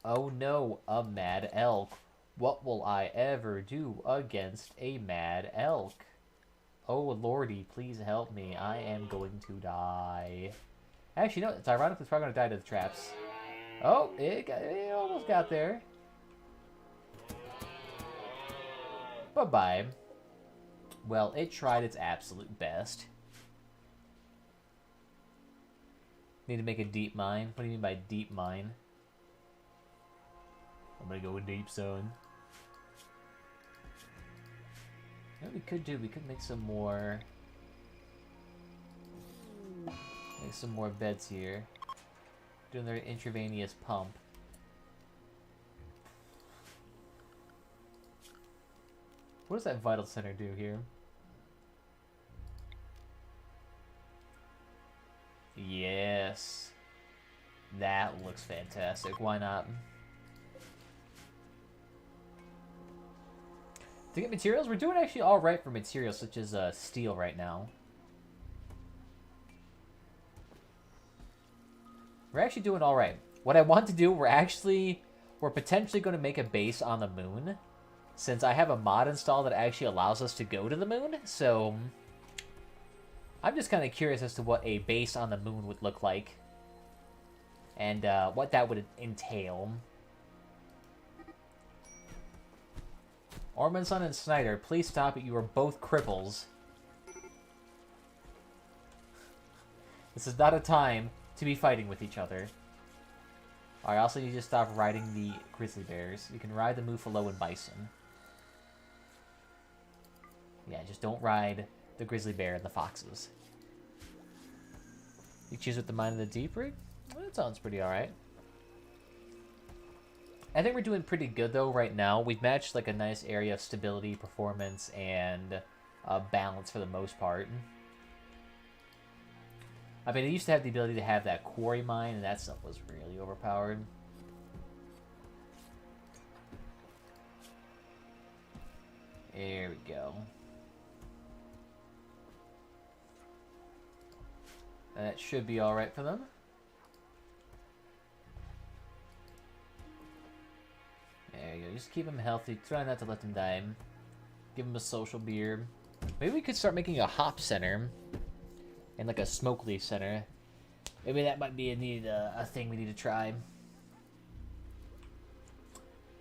Oh no, a mad elk. What will I ever do against a mad elk? Oh lordy, please help me. I am going to die. Actually, no, it's ironic. It's probably going to die to the traps. Oh, it almost got there. Bye-bye. Well, it tried its absolute best. Need to make a deep mine? What do you mean by deep mine? I'm gonna go deep, son. You know what we could do? We could make some more... Make some more beds here. Doing their intravenous pump. What does that vital center do here? Yes. That looks fantastic. Why not? To get materials, we're doing actually alright for materials such as steel right now. We're actually doing alright. What I want to do, we're potentially going to make a base on the moon. Since I have a mod installed that actually allows us to go to the moon. So, I'm just kind of curious as to what a base on the moon would look like. And what that would entail. Ormondson and Snyder, please stop it. You are both cripples. This is not a time to be fighting with each other. I also need you to stop riding the grizzly bears. You can ride the Muffalo and bison. Yeah, just don't ride the grizzly bear and the foxes. You choose with the Mine of the Deep rig? Well, that sounds pretty alright. I think we're doing pretty good though right now. We've matched like a nice area of stability, performance, and balance for the most part. I mean, it used to have the ability to have that quarry mine, and that stuff was really overpowered. There we go. That should be alright for them. There you go. Just keep them healthy. Try not to let them die. Give them a social beer. Maybe we could start making a hop center. And like a smoke leaf center. Maybe that might be a thing we need to try.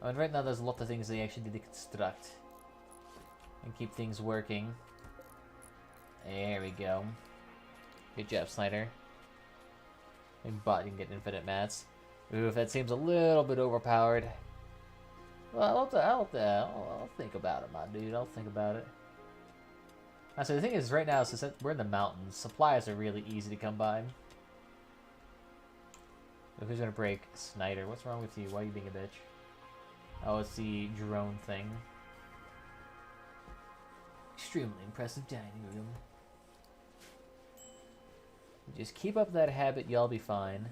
I mean, right now there's a lot of things they actually need to construct. And keep things working. There we go. Good job, Snyder. And bot can get infinite mats. Ooh, that seems a little bit overpowered. Well, I'll think about it, my dude. I'll think about it. So the thing is, right now, since we're in the mountains, supplies are really easy to come by. Who's gonna break? Snyder. What's wrong with you? Why are you being a bitch? Oh, it's the drone thing. Extremely impressive dining room. Just keep up that habit, y'all be fine.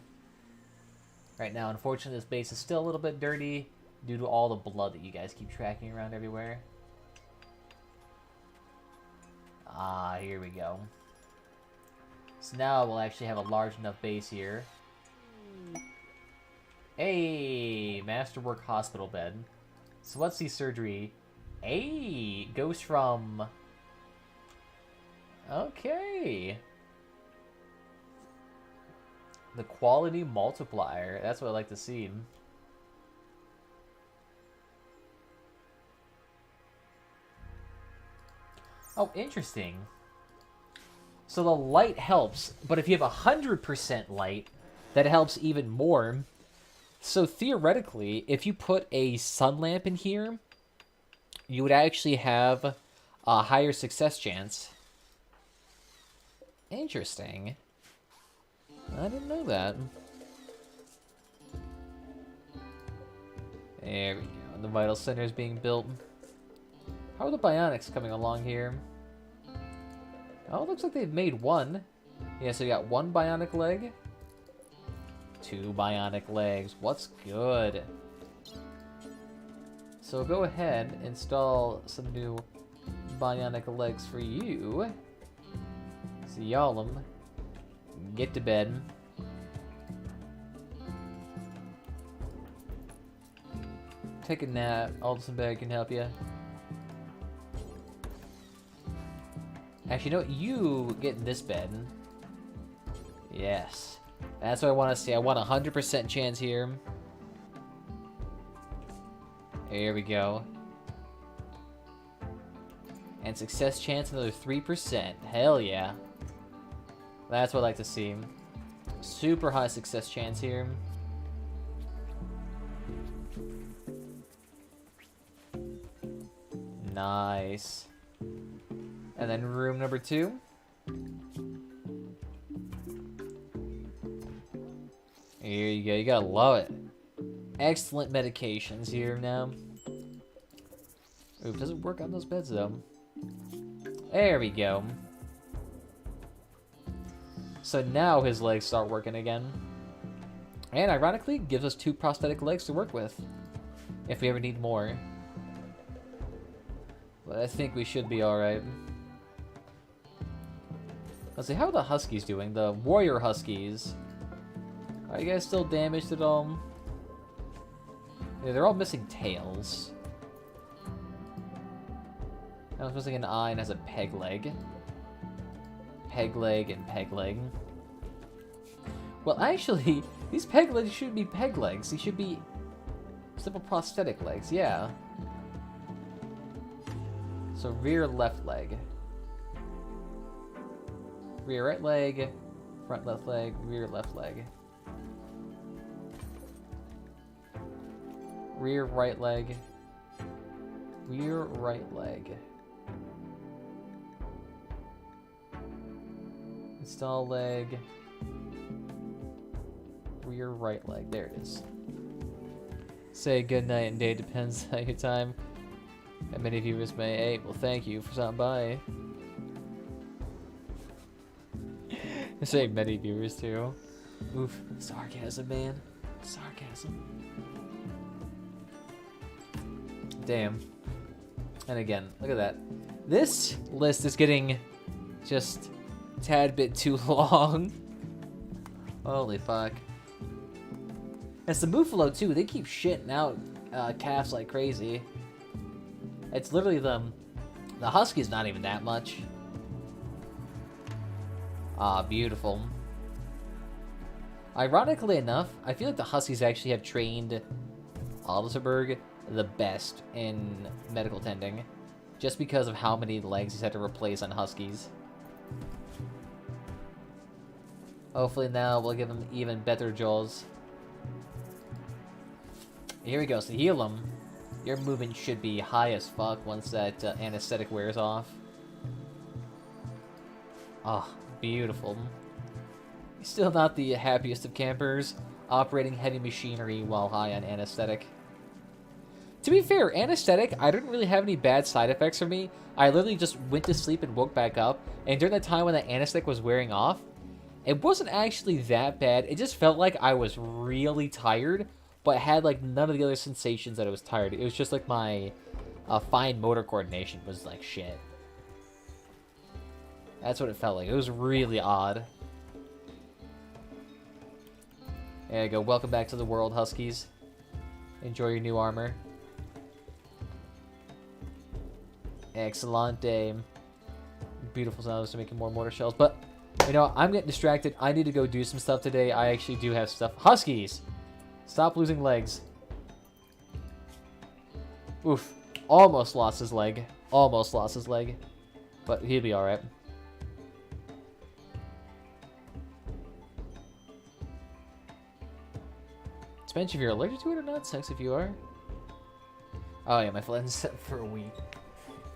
Right now, unfortunately, this base is still a little bit dirty due to all the blood that you guys keep tracking around everywhere. Ah, here we go. So now we'll actually have a large enough base here. Hey, Masterwork Hospital bed. So let's see surgery. Hey, goes from... Okay. The quality multiplier. That's what I like to see. Oh, interesting. So the light helps, but if you have 100% light, that helps even more. So theoretically, if you put a sun lamp in here, you would actually have a higher success chance. Interesting. I didn't know that. There we go. The vital center is being built. How are the bionics coming along here? Oh, it looks like they've made one. Yeah, so you got one bionic leg. 2 bionic legs. What's good? So go ahead, install some new bionic legs for you. So y'all get to bed. Take a nap. Aldensenberg can help you. Actually, you know what? You get in this bed. Yes. That's what I want to see. I want a 100% chance here. There we go. And success chance another 3%. Hell yeah. That's what I like to see. Super high success chance here. Nice. And then room number 2. Here you go. You gotta love it. Excellent medications here now. Ooh, it doesn't work on those beds though. There we go. So now his legs start working again. And ironically, gives us 2 prosthetic legs to work with. If we ever need more. But I think we should be alright. Let's see, how are the Huskies doing? The Warrior Huskies. Are you guys still damaged at all? Yeah, they're all missing tails. That one's missing an eye and has a peg leg. Peg leg and peg leg. Well, actually, these peg legs shouldn't be peg legs. These should be simple prosthetic legs, yeah. So rear left leg. Rear right leg, front left leg, rear left leg. Rear right leg. Rear right leg. Install leg. Rear right leg. There it is. Say good night and day depends on your time. And many viewers may. Hey, well, thank you for stopping by. Saying many viewers too. Oof. Sarcasm, man. Sarcasm. Damn. And again, look at that. This list is getting just a tad bit too long. Holy fuck. It's the Buffalo too. They keep shitting out calves like crazy. It's literally the Husky's not even that much. Ah, beautiful. Ironically enough, I feel like the Huskies actually have trained Alderberg the best in medical tending, just because of how many legs he's had to replace on Huskies. Hopefully now we'll give him even better jaws. Here we go, so heal him. Your movement should be high as fuck once that anesthetic wears off. Oh, beautiful. Still not the happiest of campers, operating heavy machinery while high on anesthetic. To be fair, anesthetic, I didn't really have any bad side effects for me. I literally just went to sleep and woke back up, and during the time when the anesthetic was wearing off, it wasn't actually that bad. It just felt like I was really tired, but had like none of the other sensations that I was tired. It was just like my fine motor coordination was like shit. That's what it felt like. It was really odd. There you go. Welcome back to the world, Huskies. Enjoy your new armor. Excellent. Beautiful sounds to making more mortar shells. But, you know, I'm getting distracted. I need to go do some stuff today. I actually do have stuff. Huskies! Stop losing legs. Oof. Almost lost his leg. Almost lost his leg. But he'll be alright. Depends if you're allergic to it or not. Sucks if you are. Oh yeah, my flatten's set for a week.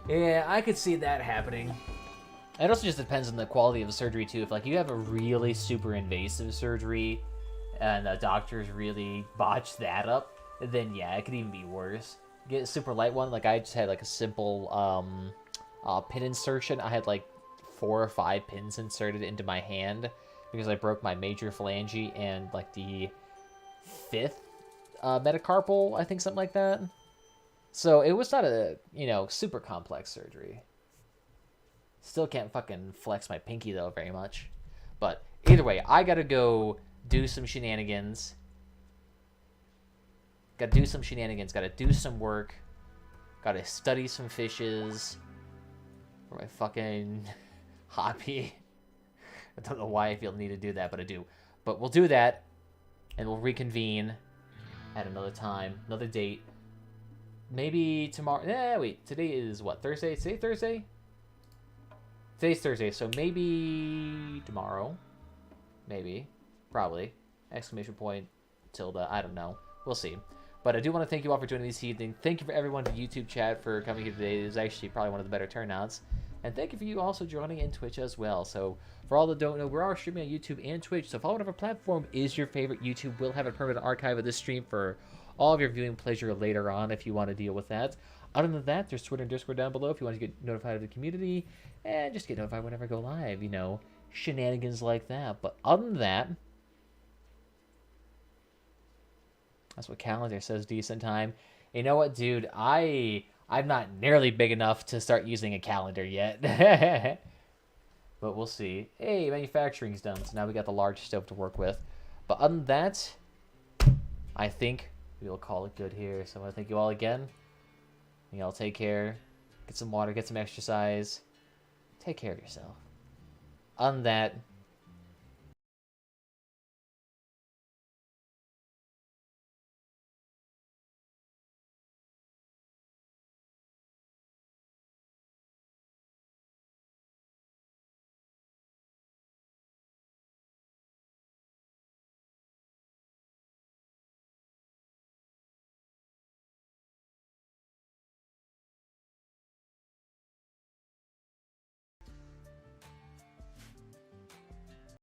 Yeah, I could see that happening. It also just depends on the quality of the surgery too. If like you have a really super invasive surgery and the doctors really botch that up, then yeah, it could even be worse. Get a super light one, like I just had like a simple pin insertion. I had like 4 or 5 pins inserted into my hand because I broke my major phalange and like the 5th metacarpal, I think, something like that. So it was not a, you know, super complex surgery. Still can't fucking flex my pinky though very much. But either way, I gotta go do some shenanigans. Gotta do some shenanigans. Gotta do some work. Gotta study some fishes for my fucking hobby. I don't know why I feel the need to do that, but I do. But we'll do that, and we'll reconvene at another time, another date. Maybe tomorrow. Wait. Today is what? Thursday? Today Thursday? Today's Thursday, so maybe tomorrow. Maybe. Probably. Exclamation point. Tilde. I don't know. We'll see. But I do want to thank you all for joining this evening. Thank you for everyone in YouTube chat for coming here today. It was actually probably one of the better turnouts. And thank you for you also joining in Twitch as well. So for all that don't know, we are streaming on YouTube and Twitch. So follow whatever platform is your favorite. YouTube will have a permanent archive of this stream for all of your viewing pleasure later on if you want to deal with that. Other than that, there's Twitter and Discord down below if you want to get notified of the community. And just get notified whenever I go live, you know, shenanigans like that. But other than that, that's what calendar says, decent time. You know what, dude? I'm not nearly big enough to start using a calendar yet. But we'll see. Hey, manufacturing's done, so now we got the large stove to work with. But other than that, I think we'll call it good here. So I want to thank you all again. You all take care. Get some water, get some exercise. Take care of yourself. On that,